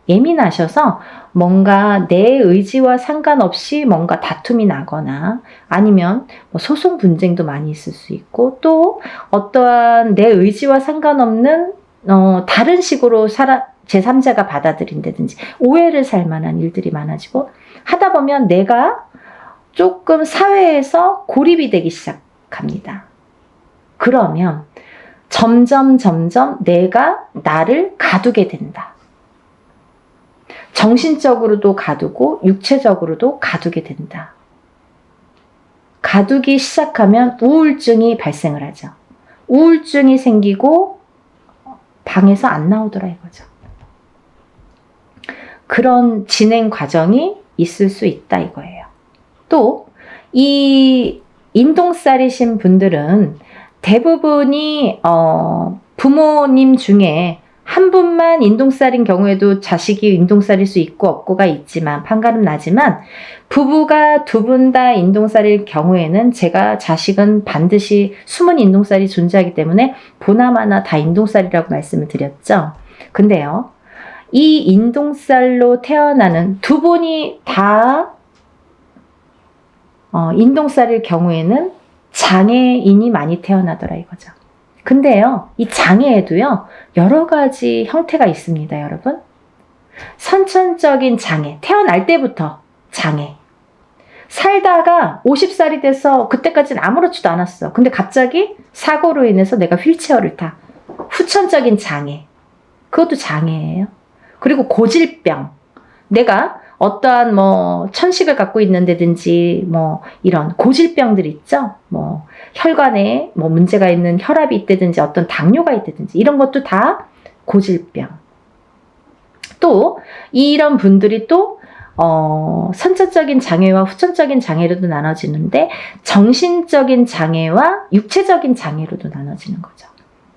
A: 예민하셔서 뭔가 내 의지와 상관없이 뭔가 다툼이 나거나 아니면 뭐 소송 분쟁도 많이 있을 수 있고 또 어떠한 내 의지와 상관없는 다른 식으로 제3자가 받아들인다든지 오해를 살 만한 일들이 많아지고 하다 보면 내가 조금 사회에서 고립이 되기 시작합니다. 그러면 점점 내가 나를 가두게 된다. 정신적으로도 가두고 육체적으로도 가두게 된다. 가두기 시작하면 우울증이 발생을 하죠. 우울증이 생기고 방에서 안 나오더라 이거죠. 그런 진행 과정이 있을 수 있다 이거예요. 또 이 인동살이신 분들은 대부분이 부모님 중에 한 분만 인동살인 경우에도 자식이 인동살일 수 있고 없고가 있지만 판가름 나지만 부부가 2분 다 인동살일 경우에는 제가 자식은 반드시 숨은 인동살이 존재하기 때문에 보나마나 다 인동살이라고 말씀을 드렸죠. 근데요, 이 인동살로 태어나는 2분이 다 인동살일 경우에는 장애인이 많이 태어나더라 이거죠. 근데요, 이 장애에도요, 여러 가지 형태가 있습니다, 여러분. 선천적인 장애, 태어날 때부터 장애. 살다가 50살이 돼서 그때까지는 아무렇지도 않았어. 근데 갑자기 사고로 인해서 내가 휠체어를 타. 후천적인 장애. 그것도 장애예요. 그리고 고질병. 내가 어떠한 천식을 갖고 있는다든지 이런 고질병들 있죠. 혈관에 문제가 있는 혈압이 있다든지 어떤 당뇨가 있다든지 이런 것도 다 고질병. 또 이런 분들이 또 선천적인 장애와 후천적인 장애로도 나눠지는데 정신적인 장애와 육체적인 장애로도 나눠지는 거죠.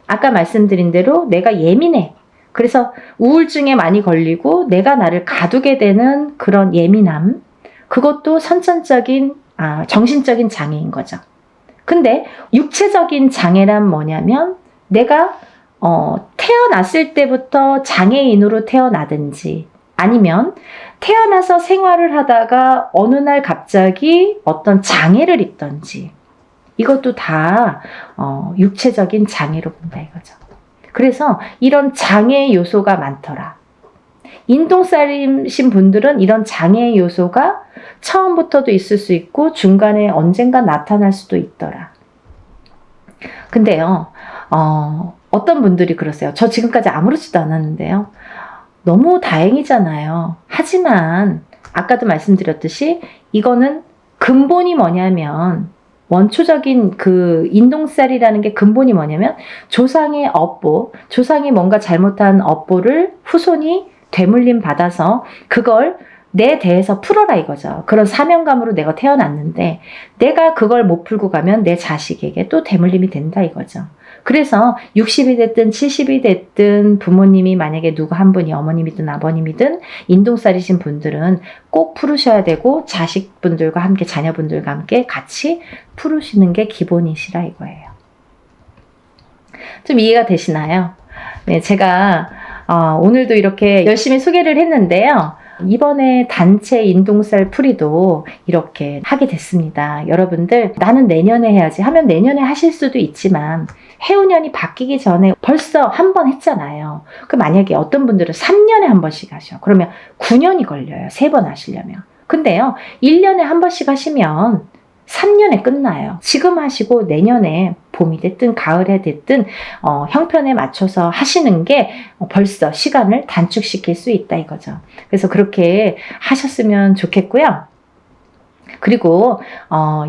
A: 아까 말씀드린 대로 내가 예민해. 그래서 우울증에 많이 걸리고 내가 나를 가두게 되는 그런 예민함, 그것도 정신적인 장애인 거죠. 근데 육체적인 장애란 뭐냐면 내가 태어났을 때부터 장애인으로 태어나든지 아니면 태어나서 생활을 하다가 어느 날 갑자기 어떤 장애를 입던지 이것도 다 육체적인 장애로 본다 이거죠. 그래서 이런 장애 요소가 많더라. 인동살이신 분들은 이런 장애 요소가 처음부터도 있을 수 있고 중간에 언젠가 나타날 수도 있더라. 근데요, 어떤 분들이 그러세요. 저 지금까지 아무렇지도 않았는데요. 너무 다행이잖아요. 하지만 아까도 말씀드렸듯이 이거는 근본이 뭐냐면 원초적인 그 인동살이라는 게 근본이 뭐냐면 조상의 업보, 조상이 뭔가 잘못한 업보를 후손이 되물림 받아서 그걸 내 대에서 풀어라 이거죠. 그런 사명감으로 내가 태어났는데 내가 그걸 못 풀고 가면 내 자식에게 또 되물림이 된다 이거죠. 그래서 60이 됐든 70이 됐든 부모님이 만약에 누구 한 분이 어머님이든 아버님이든 인동살이신 분들은 꼭 풀으셔야 되고 자식분들과 함께 자녀분들과 함께 같이 풀으시는 게 기본이시라 이거예요. 좀 이해가 되시나요? 네, 제가 오늘도 이렇게 열심히 소개를 했는데요. 이번에 단체 인동살 풀이도 이렇게 하게 됐습니다. 여러분들 나는 내년에 해야지 하면 내년에 하실 수도 있지만 해운년이 바뀌기 전에 벌써 한 번 했잖아요. 그 만약에 어떤 분들은 3년에 한 번씩 하셔. 그러면 9년이 걸려요. 3번 하시려면. 근데요. 1년에 한 번씩 하시면 3년에 끝나요. 지금 하시고 내년에 봄이 됐든 가을에 됐든 형편에 맞춰서 하시는 게 벌써 시간을 단축시킬 수 있다 이거죠. 그래서 그렇게 하셨으면 좋겠고요. 그리고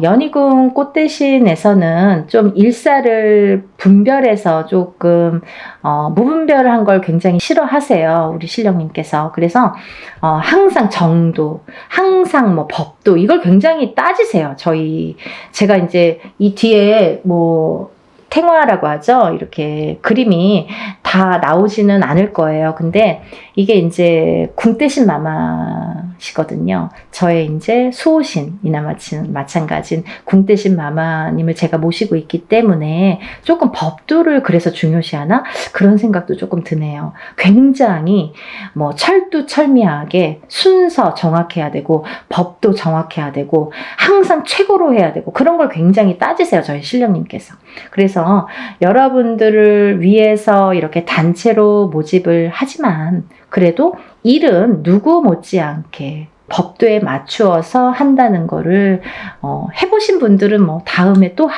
A: 연희궁 꽃대신에서는 좀 일사를 분별해서 조금 무분별한 걸 굉장히 싫어하세요. 우리 신령님께서. 그래서 항상 정도, 항상 뭐 법도 이걸 굉장히 따지세요. 제가 이제 이 뒤에 뭐 탱화라고 하죠. 이렇게 그림이 다 나오지는 않을 거예요. 근데 이게 이제 궁대신 마마시거든요. 저의 이제 수호신이나 마찬가지인 궁대신 마마님을 제가 모시고 있기 때문에 조금 법도를 그래서 중요시하나? 그런 생각도 조금 드네요. 굉장히 뭐 철두철미하게 순서 정확해야 되고 법도 정확해야 되고 항상 최고로 해야 되고 그런 걸 굉장히 따지세요. 저희 신령님께서. 그래서 여러분들을 위해서 이렇게 단체로 모집을 하지만 그래도 일은 누구 못지않게 법도에 맞추어서 한다는 거를 해보신 분들은 뭐 다음에 또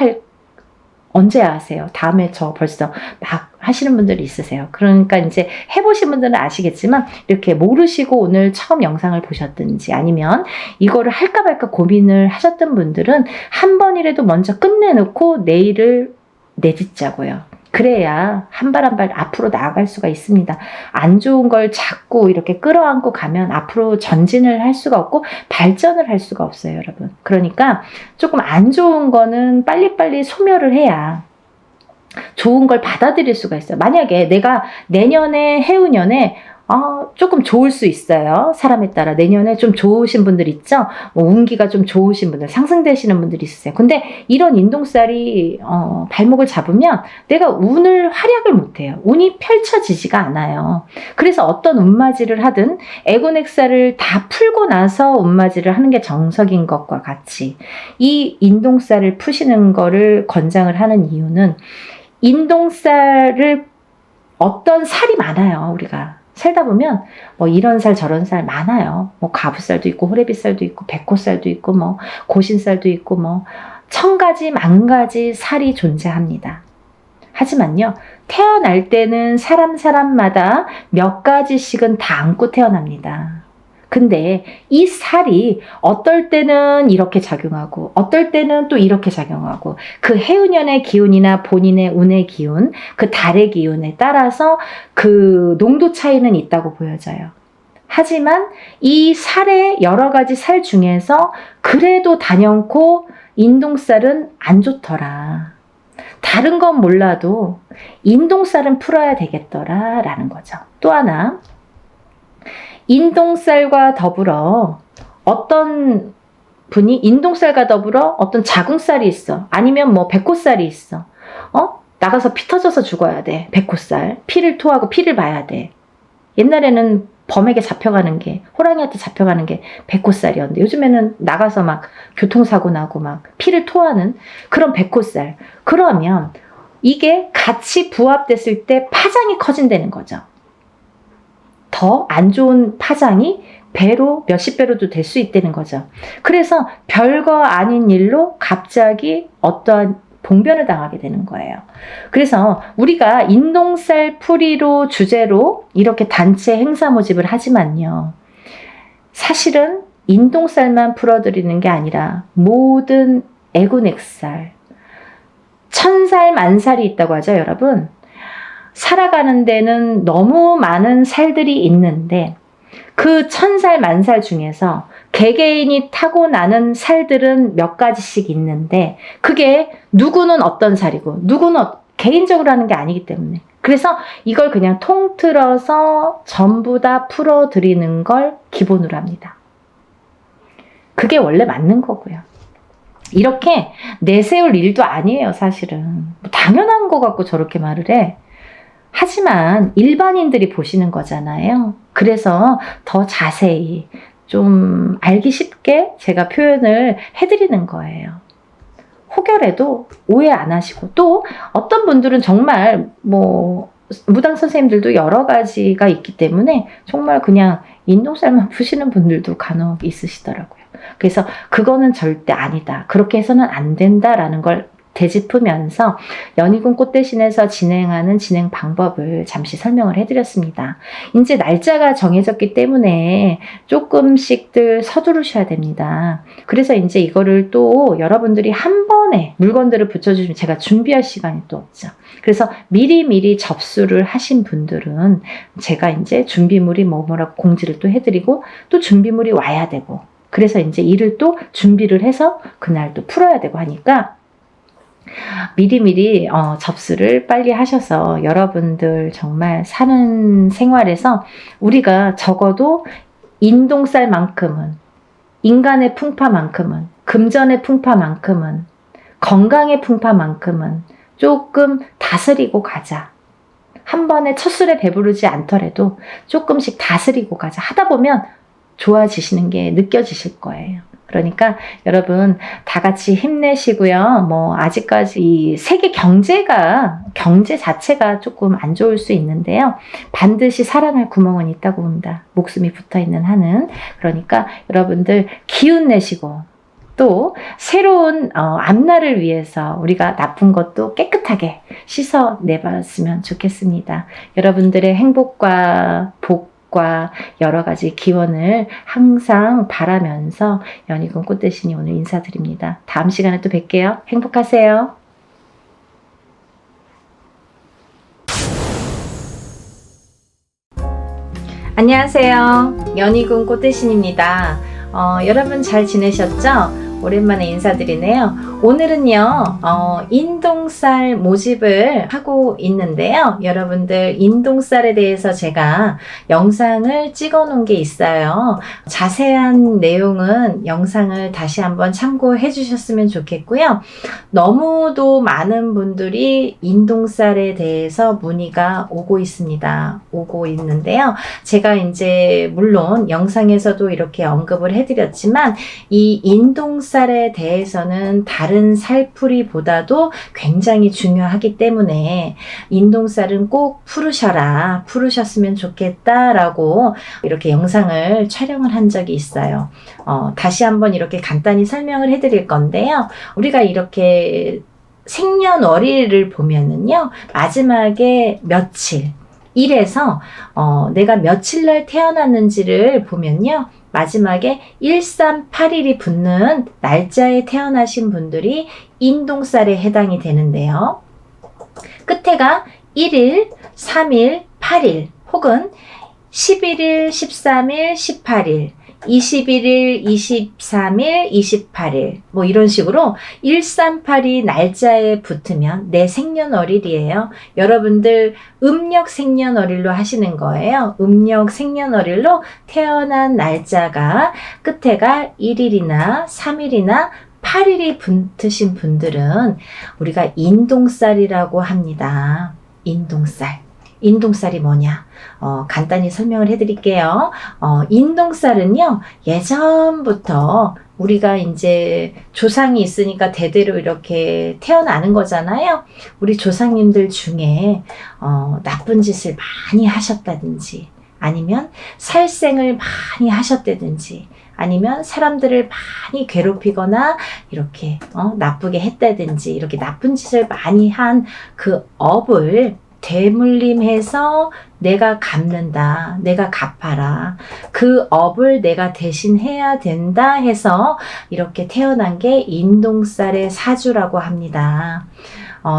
A: 언제 하세요? 다음에 저 벌써 막 하시는 분들이 있으세요. 그러니까 이제 해보신 분들은 아시겠지만 이렇게 모르시고 오늘 처음 영상을 보셨든지 아니면 이거를 할까 말까 고민을 하셨던 분들은 한 번이라도 먼저 끝내놓고 내일을 내딛자고요. 그래야 한 발 한 발 앞으로 나아갈 수가 있습니다. 안 좋은 걸 자꾸 이렇게 끌어안고 가면 앞으로 전진을 할 수가 없고 발전을 할 수가 없어요, 여러분. 그러니까 조금 안 좋은 거는 빨리빨리 소멸을 해야 좋은 걸 받아들일 수가 있어요. 만약에 내가 내년에 해운년에 조금 좋을 수 있어요. 사람에 따라 내년에 좀 좋으신 분들 있죠. 뭐 운기가 좀 좋으신 분들, 상승되시는 분들이 있으세요. 근데 이런 인동살이 발목을 잡으면 내가 운을 활약을 못해요. 운이 펼쳐지지가 않아요. 그래서 어떤 운맞이를 하든 애곤액살을 다 풀고 나서 운맞이를 하는 게 정석인 것과 같이 이 인동살을 푸시는 거를 권장을 하는 이유는 인동살을 어떤 살이 많아요. 우리가 살다 보면 뭐 이런 살 저런 살 많아요. 뭐 가부살도 있고 호래비살도 있고 백호살도 있고 뭐 고신살도 있고 뭐 천가지 만가지 살이 존재합니다. 하지만요. 태어날 때는 사람마다 몇 가지씩은 다 안고 태어납니다. 근데 이 살이 어떨 때는 이렇게 작용하고 어떨 때는 또 이렇게 작용하고 그 해운년의 기운이나 본인의 운의 기운, 그 달의 기운에 따라서 그 농도 차이는 있다고 보여져요. 하지만 이 살의 여러 가지 살 중에서 그래도 단연코 인동살은 안 좋더라. 다른 건 몰라도 인동살은 풀어야 되겠더라 라는 거죠. 또 하나 인동살과 더불어 어떤 분이 인동살과 더불어 어떤 자궁살이 있어. 아니면 뭐 백호살이 있어. 나가서 피 터져서 죽어야 돼. 백호살. 피를 토하고 피를 봐야 돼. 옛날에는 범에게 잡혀가는 게, 호랑이한테 잡혀가는 게 백호살이었는데 요즘에는 나가서 막 교통사고 나고 막 피를 토하는 그런 백호살. 그러면 이게 같이 부합됐을 때 파장이 커진다는 거죠. 더 안 좋은 파장이 배로 몇십 배로도 될 수 있다는 거죠. 그래서 별거 아닌 일로 갑자기 어떠한 봉변을 당하게 되는 거예요. 그래서 우리가 인동살 풀이로 주제로 이렇게 단체 행사 모집을 하지만요. 사실은 인동살만 풀어드리는 게 아니라 모든 애군액살, 천살 만살이 있다고 하죠, 여러분. 살아가는 데는 너무 많은 살들이 있는데 그 천살 만살 중에서 개개인이 타고나는 살들은 몇 가지씩 있는데 그게 누구는 어떤 살이고 누구는 개인적으로 하는 게 아니기 때문에, 그래서 이걸 그냥 통틀어서 전부 다 풀어드리는 걸 기본으로 합니다. 그게 원래 맞는 거고요. 이렇게 내세울 일도 아니에요, 사실은. 당연한 거 갖고 저렇게 말을 해. 하지만 일반인들이 보시는 거잖아요. 그래서 더 자세히 좀 알기 쉽게 제가 표현을 해드리는 거예요. 혹여라도 오해 안 하시고, 또 어떤 분들은 정말 무당 선생님들도 여러 가지가 있기 때문에 정말 그냥 인동살만 푸시는 분들도 간혹 있으시더라고요. 그래서 그거는 절대 아니다, 그렇게 해서는 안 된다라는 걸 되짚으면서 연희군 꽃대신에서 진행하는 진행 방법을 잠시 설명을 해드렸습니다. 이제 날짜가 정해졌기 때문에 조금씩들 서두르셔야 됩니다. 그래서 이제 이거를 또 여러분들이 한 번에 물건들을 붙여주시면 제가 준비할 시간이 또 없죠. 그래서 미리미리 접수를 하신 분들은 제가 이제 준비물이 뭐라고 공지를 또 해드리고, 또 준비물이 와야 되고, 그래서 이제 일을 또 준비를 해서 그날 또 풀어야 되고 하니까 미리미리 접수를 빨리 하셔서 여러분들 정말 사는 생활에서 우리가 적어도 인동살만큼은, 인간의 풍파만큼은, 금전의 풍파만큼은, 건강의 풍파만큼은 조금 다스리고 가자. 한 번에 첫 술에 배부르지 않더라도 조금씩 다스리고 가자. 하다 보면 좋아지시는 게 느껴지실 거예요. 그러니까 여러분 다 같이 힘내시고요. 아직까지 이 세계 경제 자체가 조금 안 좋을 수 있는데요. 반드시 살아날 구멍은 있다고 봅니다. 목숨이 붙어있는 한은. 그러니까 여러분들 기운 내시고, 또 새로운 앞날을 위해서 우리가 나쁜 것도 깨끗하게 씻어내봤으면 좋겠습니다. 여러분들의 행복과 복과 여러 가지 기원을 항상 바라면서 연희군 꽃대신이 오늘 인사드립니다. 다음 시간에 또 뵐게요. 행복하세요. 안녕하세요. 연희군 꽃대신입니다. 여러분 잘 지내셨죠? 오랜만에 인사드리네요. 오늘은요, 인동살 모집을 하고 있는데요. 여러분들 인동살에 대해서 제가 영상을 찍어 놓은 게 있어요. 자세한 내용은 영상을 다시 한번 참고해 주셨으면 좋겠고요. 너무도 많은 분들이 인동살에 대해서 문의가 오고 있는데요. 제가 이제 물론 영상에서도 이렇게 언급을 해드렸지만 이 인동살에 대해서는 다른 살풀이보다도 굉장히 중요하기 때문에 인동살은 꼭 풀으셨으면 좋겠다라고 이렇게 영상을 촬영을 한 적이 있어요. 다시 한번 이렇게 간단히 설명을 해드릴 건데요. 우리가 이렇게 생년월일을 보면은요, 마지막에 며칠, 일에서 내가 며칠 날 태어났는지를 보면요, 마지막에 1381이 붙는 날짜에 태어나신 분들이 인동살에 해당이 되는데요. 끝에가 1일, 3일, 8일 혹은 11일, 13일, 18일, 21일, 23일, 28일 이런 식으로 1382 날짜에 붙으면 내 생년월일이에요. 여러분들 음력 생년월일로 하시는 거예요. 음력 생년월일로 태어난 날짜가 끝에가 1일이나 3일이나 8일이 붙으신 분들은 우리가 인동살이라고 합니다. 인동살. 인동살이 뭐냐? 간단히 설명을 해드릴게요. 인동살은요, 예전부터 우리가 이제 조상이 있으니까 대대로 이렇게 태어나는 거잖아요. 우리 조상님들 중에 나쁜 짓을 많이 하셨다든지, 아니면 살생을 많이 하셨다든지, 아니면 사람들을 많이 괴롭히거나 이렇게 나쁘게 했다든지, 이렇게 나쁜 짓을 많이 한 그 업을 대물림해서 내가 갚는다, 내가 갚아라, 그 업을 내가 대신 해야 된다 해서 이렇게 태어난 게 인동살의 사주라고 합니다.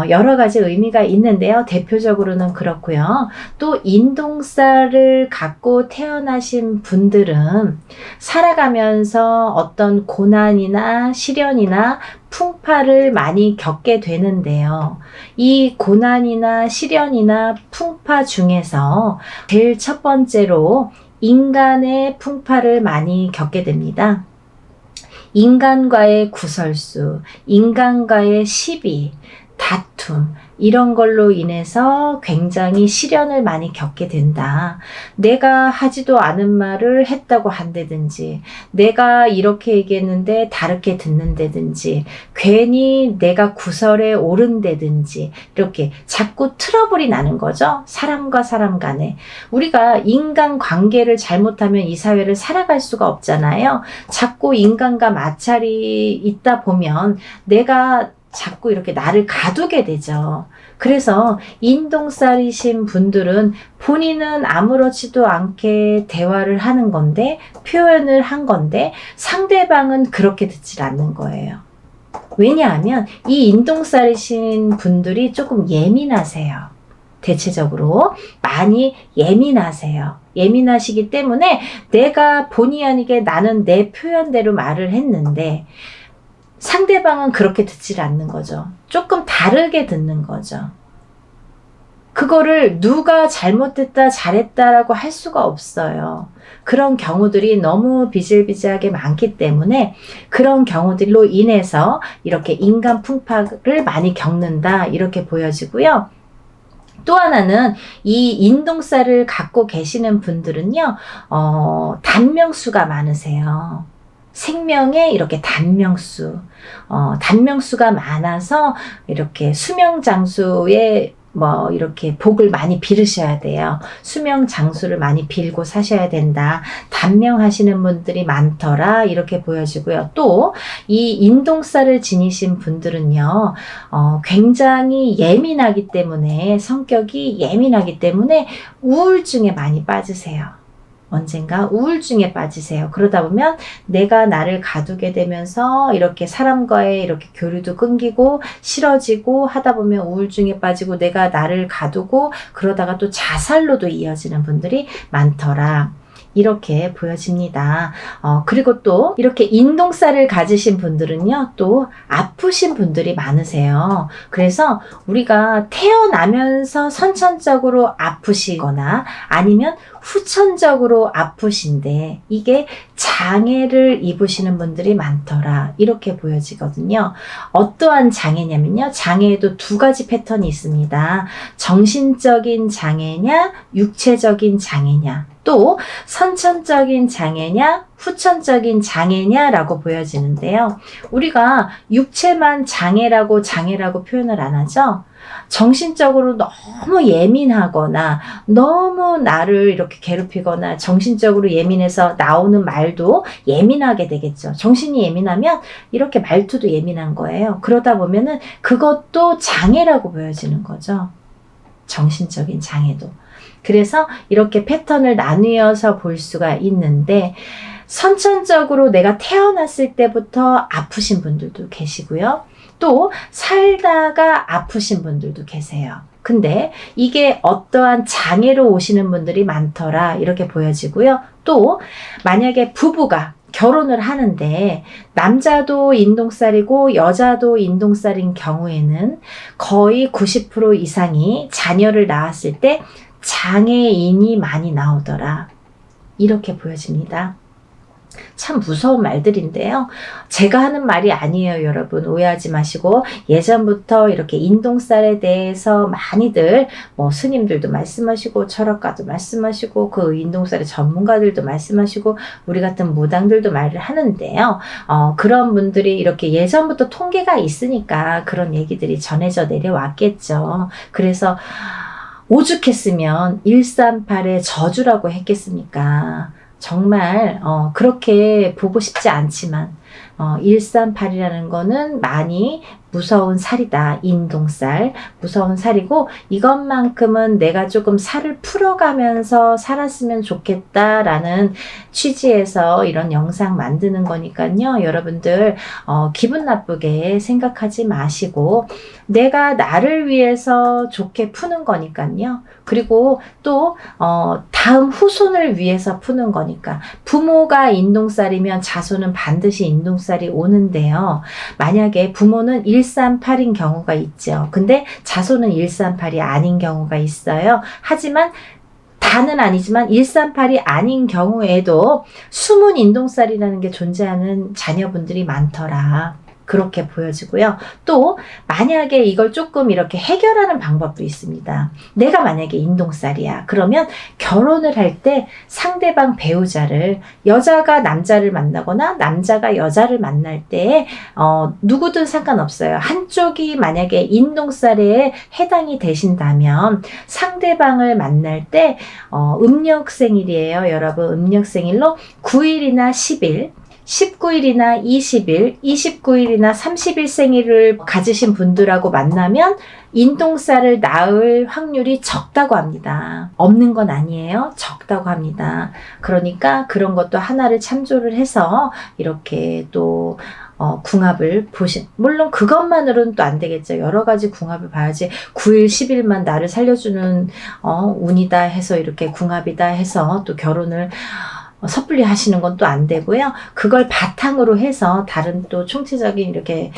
A: 여러 가지 의미가 있는데요. 대표적으로는 그렇고요. 또 인동살을 갖고 태어나신 분들은 살아가면서 어떤 고난이나 시련이나 풍파를 많이 겪게 되는데요. 이 고난이나 시련이나 풍파 중에서 제일 첫 번째로 인간의 풍파를 많이 겪게 됩니다. 인간과의 구설수, 인간과의 시비, 다툼, 이런 걸로 인해서 굉장히 시련을 많이 겪게 된다. 내가 하지도 않은 말을 했다고 한다든지, 내가 이렇게 얘기했는데 다르게 듣는다든지, 괜히 내가 구설에 오른다든지, 이렇게 자꾸 트러블이 나는 거죠. 사람과 사람 간에. 우리가 인간 관계를 잘못하면 이 사회를 살아갈 수가 없잖아요. 자꾸 인간과 마찰이 있다 보면 내가 자꾸 이렇게 나를 가두게 되죠. 그래서 인동살이신 분들은 본인은 아무렇지도 않게 대화를 하는 건데, 표현을 한 건데, 상대방은 그렇게 듣질 않는 거예요. 왜냐하면 이 인동살이신 분들이 조금 예민하세요. 대체적으로 많이 예민하세요. 예민하시기 때문에 내가 본의 아니게 나는 내 표현대로 말을 했는데 상대방은 그렇게 듣질 않는 거죠. 조금 다르게 듣는 거죠. 그거를 누가 잘못했다, 잘했다라고 할 수가 없어요. 그런 경우들이 너무 비일비재하게 많기 때문에 그런 경우들로 인해서 이렇게 인간 풍파를 많이 겪는다, 이렇게 보여지고요. 또 하나는 이 인동살을 갖고 계시는 분들은요, 단명수가 많으세요. 생명에 이렇게 단명수가 많아서 이렇게 수명장수에 이렇게 복을 많이 빌으셔야 돼요. 수명장수를 많이 빌고 사셔야 된다. 단명하시는 분들이 많더라, 이렇게 보여지고요. 또 이 인동살을 지니신 분들은요, 굉장히 예민하기 때문에, 성격이 예민하기 때문에 우울증에 많이 빠지세요. 언젠가 우울증에 빠지세요. 그러다 보면 내가 나를 가두게 되면서 이렇게 사람과의 이렇게 교류도 끊기고 싫어지고 하다 보면 우울증에 빠지고 내가 나를 가두고 그러다가 또 자살로도 이어지는 분들이 많더라. 이렇게 보여집니다. 그리고 또 이렇게 인동살을 가지신 분들은요, 또 아프신 분들이 많으세요. 그래서 우리가 태어나면서 선천적으로 아프시거나 아니면 후천적으로 아프신데 이게 장애를 입으시는 분들이 많더라, 이렇게 보여지거든요. 어떠한 장애냐면요, 장애에도 두 가지 패턴이 있습니다. 정신적인 장애냐, 육체적인 장애냐, 또 선천적인 장애냐, 후천적인 장애냐라고 보여지는데요. 우리가 육체만 장애라고 표현을 안 하죠. 정신적으로 너무 예민하거나 너무 나를 이렇게 괴롭히거나 정신적으로 예민해서 나오는 말도 예민하게 되겠죠. 정신이 예민하면 이렇게 말투도 예민한 거예요. 그러다 보면은 그것도 장애라고 보여지는 거죠. 정신적인 장애도. 그래서 이렇게 패턴을 나누어서 볼 수가 있는데, 선천적으로 내가 태어났을 때부터 아프신 분들도 계시고요. 또 살다가 아프신 분들도 계세요. 근데 이게 어떠한 장애로 오시는 분들이 많더라, 이렇게 보여지고요. 또 만약에 부부가 결혼을 하는데 남자도 인동살이고 여자도 인동살인 경우에는 거의 90% 이상이 자녀를 낳았을 때 장애인이 많이 나오더라, 이렇게 보여집니다. 참 무서운 말들인데요. 제가 하는 말이 아니에요, 여러분. 오해하지 마시고, 예전부터 이렇게 인동살에 대해서 많이들 스님들도 말씀하시고 철학가도 말씀하시고 그 인동살의 전문가들도 말씀하시고 우리 같은 무당들도 말을 하는데요. 그런 분들이 이렇게 예전부터 통계가 있으니까 그런 얘기들이 전해져 내려왔겠죠. 그래서 오죽했으면 138의 저주라고 했겠습니까? 정말 그렇게 보고 싶지 않지만 138이라는 거는 많이 무서운 살이다. 인동살. 무서운 살이고 이것만큼은 내가 조금 살을 풀어가면서 살았으면 좋겠다라는 취지에서 이런 영상 만드는 거니까요. 여러분들 기분 나쁘게 생각하지 마시고 내가 나를 위해서 좋게 푸는 거니까요. 그리고 또 다음 후손을 위해서 푸는 거니까 부모가 인동살이면 자손은 반드시 인동살이 오는데요. 만약에 부모는 138인 경우가 있죠. 근데 자손은 138이 아닌 경우가 있어요. 하지만 다는 아니지만 138이 아닌 경우에도 숨은 인동살이라는 게 존재하는 자녀분들이 많더라. 그렇게 보여지고요. 또 만약에 이걸 조금 이렇게 해결하는 방법도 있습니다. 내가 만약에 인동살이야. 그러면 결혼을 할 때 상대방 배우자를 여자가 남자를 만나거나 남자가 여자를 만날 때 누구든 상관없어요. 한쪽이 만약에 인동살에 해당이 되신다면 상대방을 만날 때 음력생일이에요. 여러분 음력생일로 9일이나 10일 19일이나 20일, 29일이나 30일 생일을 가지신 분들하고 만나면 인동살을 낳을 확률이 적다고 합니다. 없는 건 아니에요. 적다고 합니다. 그러니까 그런 것도 하나를 참조를 해서 이렇게 또 궁합을 물론 그것만으로는 또 안 되겠죠. 여러 가지 궁합을 봐야지 9일, 10일만 나를 살려주는 운이다 해서 이렇게 궁합이다 해서 또 결혼을 섣불리 하시는 건 또 안 되고요. 그걸 바탕으로 해서 다른 또 총체적인 이렇게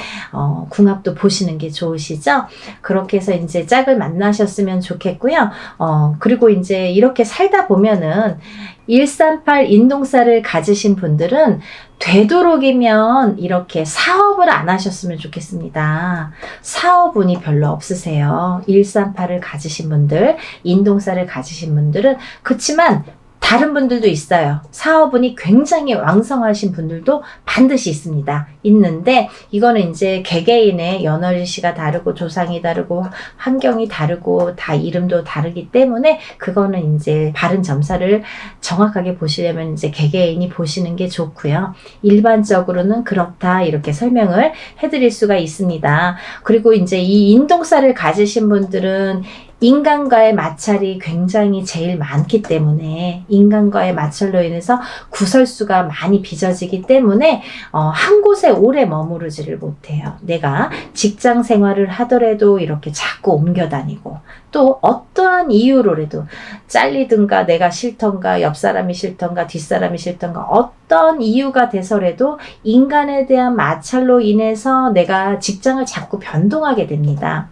A: 궁합도 보시는 게 좋으시죠. 그렇게 해서 이제 짝을 만나셨으면 좋겠고요. 그리고 이제 이렇게 살다 보면은 138 인동살을 가지신 분들은 되도록이면 이렇게 사업을 안 하셨으면 좋겠습니다. 사업운이 별로 없으세요. 138을 가지신 분들, 인동살을 가지신 분들은 그렇지만 다른 분들도 있어요. 사업운이 굉장히 왕성하신 분들도 반드시 있습니다. 있는데 이거는 이제 개개인의 연월일시가 다르고 조상이 다르고 환경이 다르고 다 이름도 다르기 때문에 그거는 이제 바른 점사를 정확하게 보시려면 이제 개개인이 보시는 게 좋고요. 일반적으로는 그렇다 이렇게 설명을 해드릴 수가 있습니다. 그리고 이제 이 인동살을 가지신 분들은 인간과의 마찰이 굉장히 제일 많기 때문에 인간과의 마찰로 인해서 구설수가 많이 빚어지기 때문에 한 곳에 오래 머무르지를 못해요. 내가 직장 생활을 하더라도 이렇게 자꾸 옮겨 다니고 또 어떠한 이유로라도 잘리든가 내가 싫던가 옆 사람이 싫던가 뒷사람이 싫던가 어떤 이유가 돼서라도 인간에 대한 마찰로 인해서 내가 직장을 자꾸 변동하게 됩니다.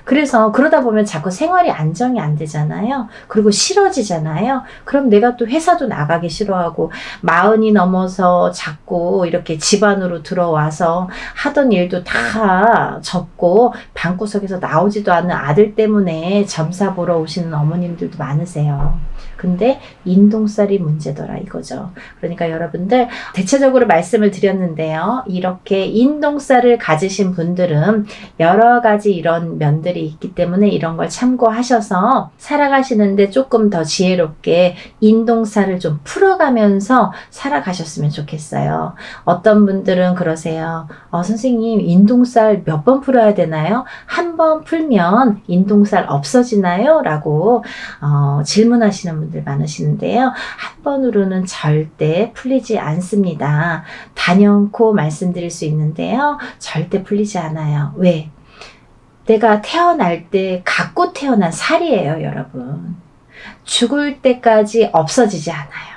A: 그래서 그러다 보면 자꾸 생활이 안정이 안 되잖아요. 그리고 싫어지잖아요. 그럼 내가 또 회사도 나가기 싫어하고 40이 넘어서 자꾸 이렇게 집안으로 들어와서 하던 일도 다 접고 방구석에서 나오지도 않는 아들 때문에 점사 보러 오시는 어머님들도 많으세요. 근데 인동살이 문제더라 이거죠. 그러니까 여러분들 대체적으로 말씀을 드렸는데요. 이렇게 인동살을 가지신 분들은 여러 가지 이런 면들이 있기 때문에 이런 걸 참고하셔서 살아가시는데 조금 더 지혜롭게 인동살을 좀 풀어가면서 살아가셨으면 좋겠어요. 어떤 분들은 그러세요. 선생님 인동살 몇 번 풀어야 되나요? 한 번 풀면 인동살 없어지나요? 라고 질문하시는 분들 많으시는데요. 한 번으로는 절대 풀리지 않습니다. 단연코 말씀드릴 수 있는데요. 절대 풀리지 않아요. 왜? 내가 태어날 때 갖고 태어난 살이에요, 여러분. 죽을 때까지 없어지지 않아요.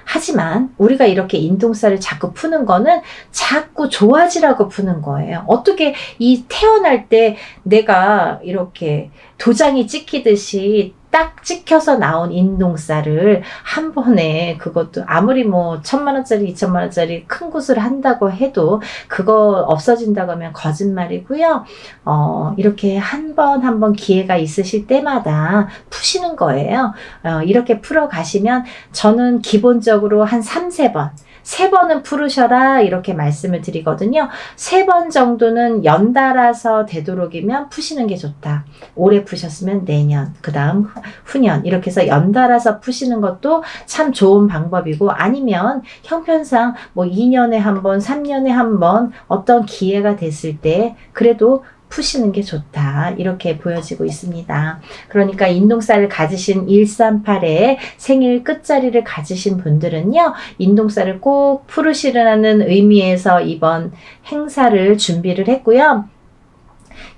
A: 하지만 우리가 이렇게 인동살을 자꾸 푸는 거는 자꾸 좋아지라고 푸는 거예요. 어떻게 이 태어날 때 내가 이렇게 도장이 찍히듯이 딱 찍혀서 나온 인동쌀을 한 번에, 그것도 아무리 뭐 1,000만원짜리 2,000만원짜리 큰 곳을 한다고 해도 그거 없어진다고 하면 거짓말이고요. 이렇게 한 번 기회가 있으실 때마다 푸시는 거예요. 이렇게 풀어 가시면 저는 기본적으로 한 3-4번, 3번은 풀으셔라 이렇게 말씀을 드리거든요. 3번 정도는 연달아서 되도록이면 푸시는 게 좋다. 올해 푸셨으면 내년, 그 다음 후년, 이렇게 해서 연달아서 푸시는 것도 참 좋은 방법이고, 아니면 형편상 뭐 2년에 한 번, 3년에 한 번 어떤 기회가 됐을 때 그래도 푸시는 게 좋다, 이렇게 보여지고 있습니다. 그러니까 인동살을 가지신 138의 생일 끝자리를 가지신 분들은요, 인동살을 꼭 풀으시라는 의미에서 이번 행사를 준비를 했고요.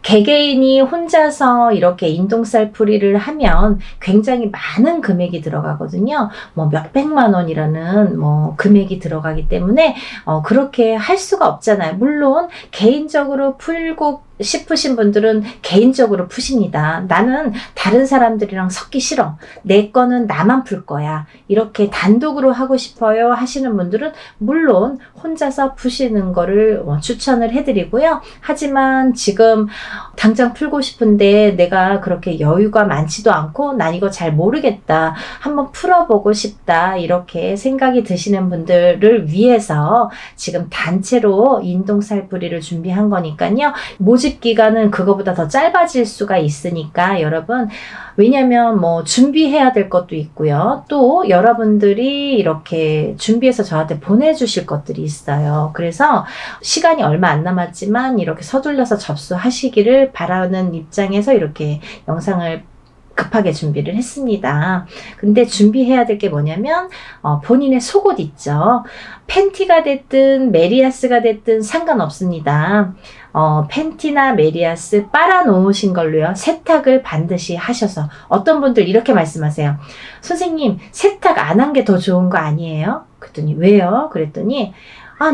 A: 개개인이 혼자서 이렇게 인동살 풀이를 하면 굉장히 많은 금액이 들어가거든요. 뭐 몇백만 원이라는 뭐 금액이 들어가기 때문에 그렇게 할 수가 없잖아요. 물론 개인적으로 풀고 싶으신 분들은 개인적으로 푸십니다. 나는 다른 사람들이랑 섞기 싫어, 내 거는 나만 풀 거야, 이렇게 단독으로 하고 싶어요 하시는 분들은 물론 혼자서 푸시는 거를 추천을 해드리고요. 하지만 지금 당장 풀고 싶은데 내가 그렇게 여유가 많지도 않고 난 이거 잘 모르겠다, 한번 풀어보고 싶다, 이렇게 생각이 드시는 분들을 위해서 지금 단체로 인동살풀이를 준비한 거니까요. 모집 기간은 그거보다 더 짧아질 수가 있으니까 여러분, 왜냐면 뭐 준비해야 될 것도 있고요. 또 여러분들이 이렇게 준비해서 저한테 보내주실 것들이 있어요. 그래서 시간이 얼마 안 남았지만 이렇게 서둘러서 접수하시기를 바라는 입장에서 이렇게 영상을 급하게 준비를 했습니다. 근데 준비해야 될 게 뭐냐면 본인의 속옷 있죠. 팬티가 됐든 메리아스가 됐든 상관없습니다. 팬티나 메리아스 빨아놓으신 걸로요, 세탁을 반드시 하셔서. 어떤 분들 이렇게 말씀하세요. 선생님, 세탁 안 한 게 더 좋은 거 아니에요? 그랬더니 왜요? 그랬더니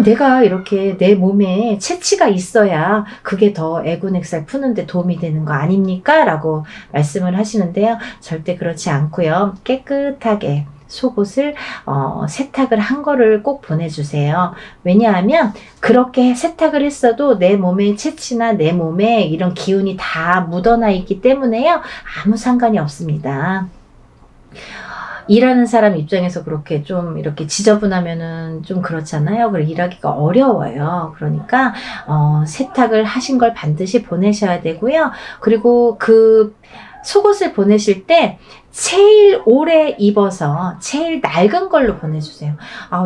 A: 내가 이렇게 내 몸에 채취가 있어야 그게 더 애군액살 푸는데 도움이 되는 거 아닙니까? 라고 말씀을 하시는데요. 절대 그렇지 않고요. 깨끗하게 속옷을 세탁을 한 거를 꼭 보내주세요. 왜냐하면 그렇게 세탁을 했어도 내 몸의 채취나 내 몸에 이런 기운이 다 묻어나 있기 때문에요, 아무 상관이 없습니다. 일하는 사람 입장에서 그렇게 좀 이렇게 지저분하면은 좀 그렇잖아요. 그리고 일하기가 어려워요. 그러니까 세탁을 하신 걸 반드시 보내셔야 되고요. 그리고 그 속옷을 보내실 때 제일 오래 입어서 제일 낡은 걸로 보내주세요.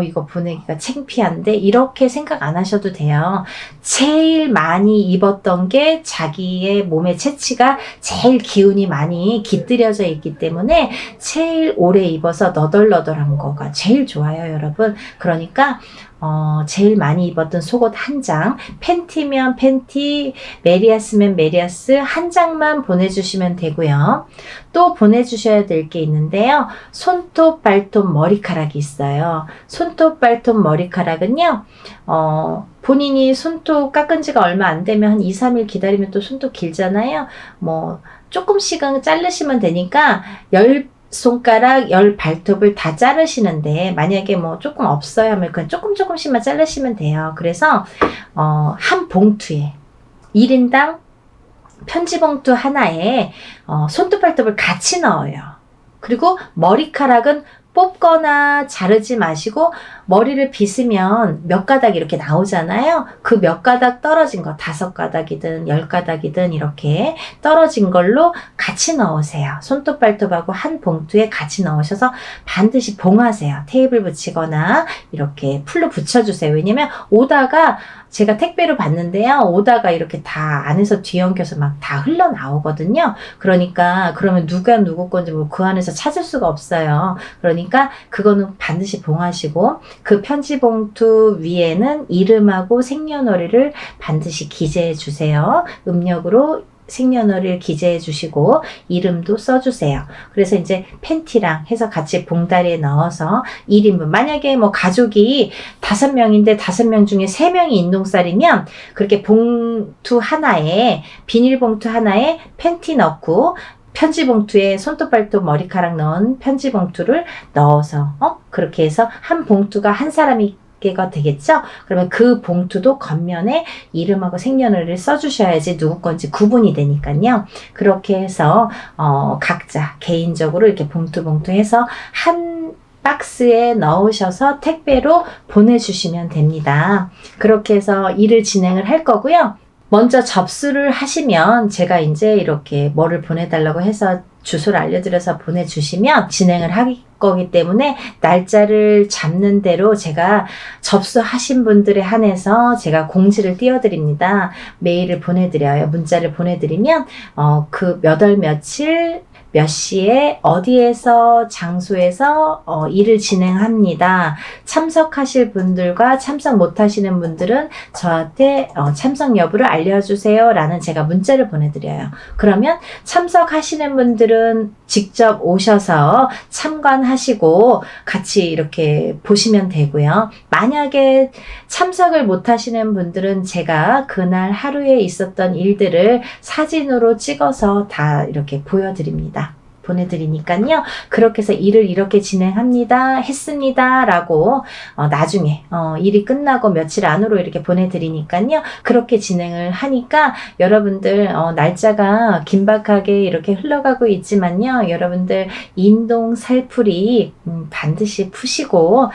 A: 이거 보내기가 창피한데, 이렇게 생각 안 하셔도 돼요. 제일 많이 입었던 게 자기의 몸의 채취가 제일 기운이 많이 깃들여져 있기 때문에 제일 오래 입어서 너덜너덜한 거가 제일 좋아요, 여러분. 그러니까 제일 많이 입었던 속옷 한 장, 팬티면 팬티, 메리아스면 메리아스 한 장만 보내주시면 되고요. 또 보내주셔야 될 게 있는데요. 손톱, 발톱, 머리카락이 있어요. 손톱, 발톱, 머리카락은요, 본인이 손톱 깎은 지가 얼마 안 되면 한 2-3일 기다리면 또 손톱 길잖아요. 뭐 조금씩은 자르시면 되니까 10손가락 10발톱을 다 자르시는데, 만약에 뭐 조금 없어요 하면 그냥 조금씩만 자르시면 돼요. 그래서 한 봉투에 1인당 편지봉투 하나에 손톱, 발톱을 같이 넣어요. 그리고 머리카락은 뽑거나 자르지 마시고, 머리를 빗으면 몇 가닥 이렇게 나오잖아요. 그 몇 가닥 떨어진 거, 5가닥이든 10가닥이든 이렇게 떨어진 걸로 같이 넣으세요. 손톱, 발톱하고 한 봉투에 같이 넣으셔서 반드시 봉하세요. 테이블 붙이거나 이렇게 풀로 붙여주세요. 왜냐면 오다가, 제가 택배로 받는데요, 오다가 이렇게 다 안에서 뒤엉켜서 막 다 흘러나오거든요. 그러니까 그러면 누가 누구 건지 뭐 그 안에서 찾을 수가 없어요. 그러니까 그거는 반드시 봉하시고, 그 편지 봉투 위에는 이름하고 생년월일을 반드시 기재해 주세요. 음력으로 생년월일 기재해 주시고 이름도 써주세요. 그래서 이제 팬티랑 해서 같이 봉다리에 넣어서 1인분, 만약에 뭐 가족이 5명인데 5명 중에 3명이 인동살이면 그렇게 봉투 하나에, 비닐봉투 하나에 팬티 넣고 편지 봉투에 손톱 발톱 머리카락 넣은 편지 봉투를 넣어서 그렇게 해서 한 봉투가 한 사람이 개가 되겠죠? 그러면 그 봉투도 겉면에 이름하고 생년월일을 써주셔야지 누구 건지 구분이 되니까요. 그렇게 해서 각자 개인적으로 이렇게 봉투 해서 한 박스에 넣으셔서 택배로 보내주시면 됩니다. 그렇게 해서 일을 진행을 할 거고요. 먼저 접수를 하시면 제가 이제 이렇게 뭐를 보내달라고 해서 주소를 알려드려서 보내주시면 진행을 할 거기 때문에 날짜를 잡는 대로 제가 접수하신 분들에 한해서 제가 공지를 띄워드립니다. 메일을 보내드려요. 문자를 보내드리면 그 몇 월 며칠 몇 시에 어디에서 장소에서 일을 진행합니다. 참석하실 분들과 참석 못하시는 분들은 저한테 참석 여부를 알려주세요 라는 제가 문자를 보내드려요. 그러면 참석하시는 분들은 직접 오셔서 참관하시고 같이 이렇게 보시면 되고요. 만약에 참석을 못하시는 분들은 제가 그날 하루에 있었던 일들을 사진으로 찍어서 다 이렇게 보내드리니까요. 그렇게 해서 일을 이렇게 진행합니다. 했습니다. 라고 나중에 일이 끝나고 며칠 안으로 이렇게 보내드리니까요. 그렇게 진행을 하니까 여러분들 날짜가 긴박하게 이렇게 흘러가고 있지만요. 여러분들 인동 살풀이 반드시 푸시고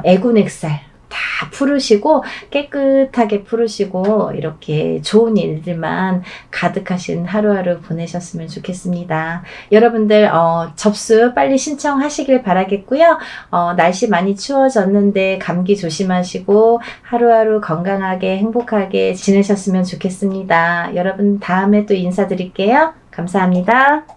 A: 애군액살 다 풀으시고 깨끗하게 풀으시고 이렇게 좋은 일들만 가득하신 하루하루 보내셨으면 좋겠습니다. 여러분들 접수 빨리 신청하시길 바라겠고요. 날씨 많이 추워졌는데 감기 조심하시고 하루하루 건강하게 행복하게 지내셨으면 좋겠습니다. 여러분 다음에 또 인사드릴게요. 감사합니다.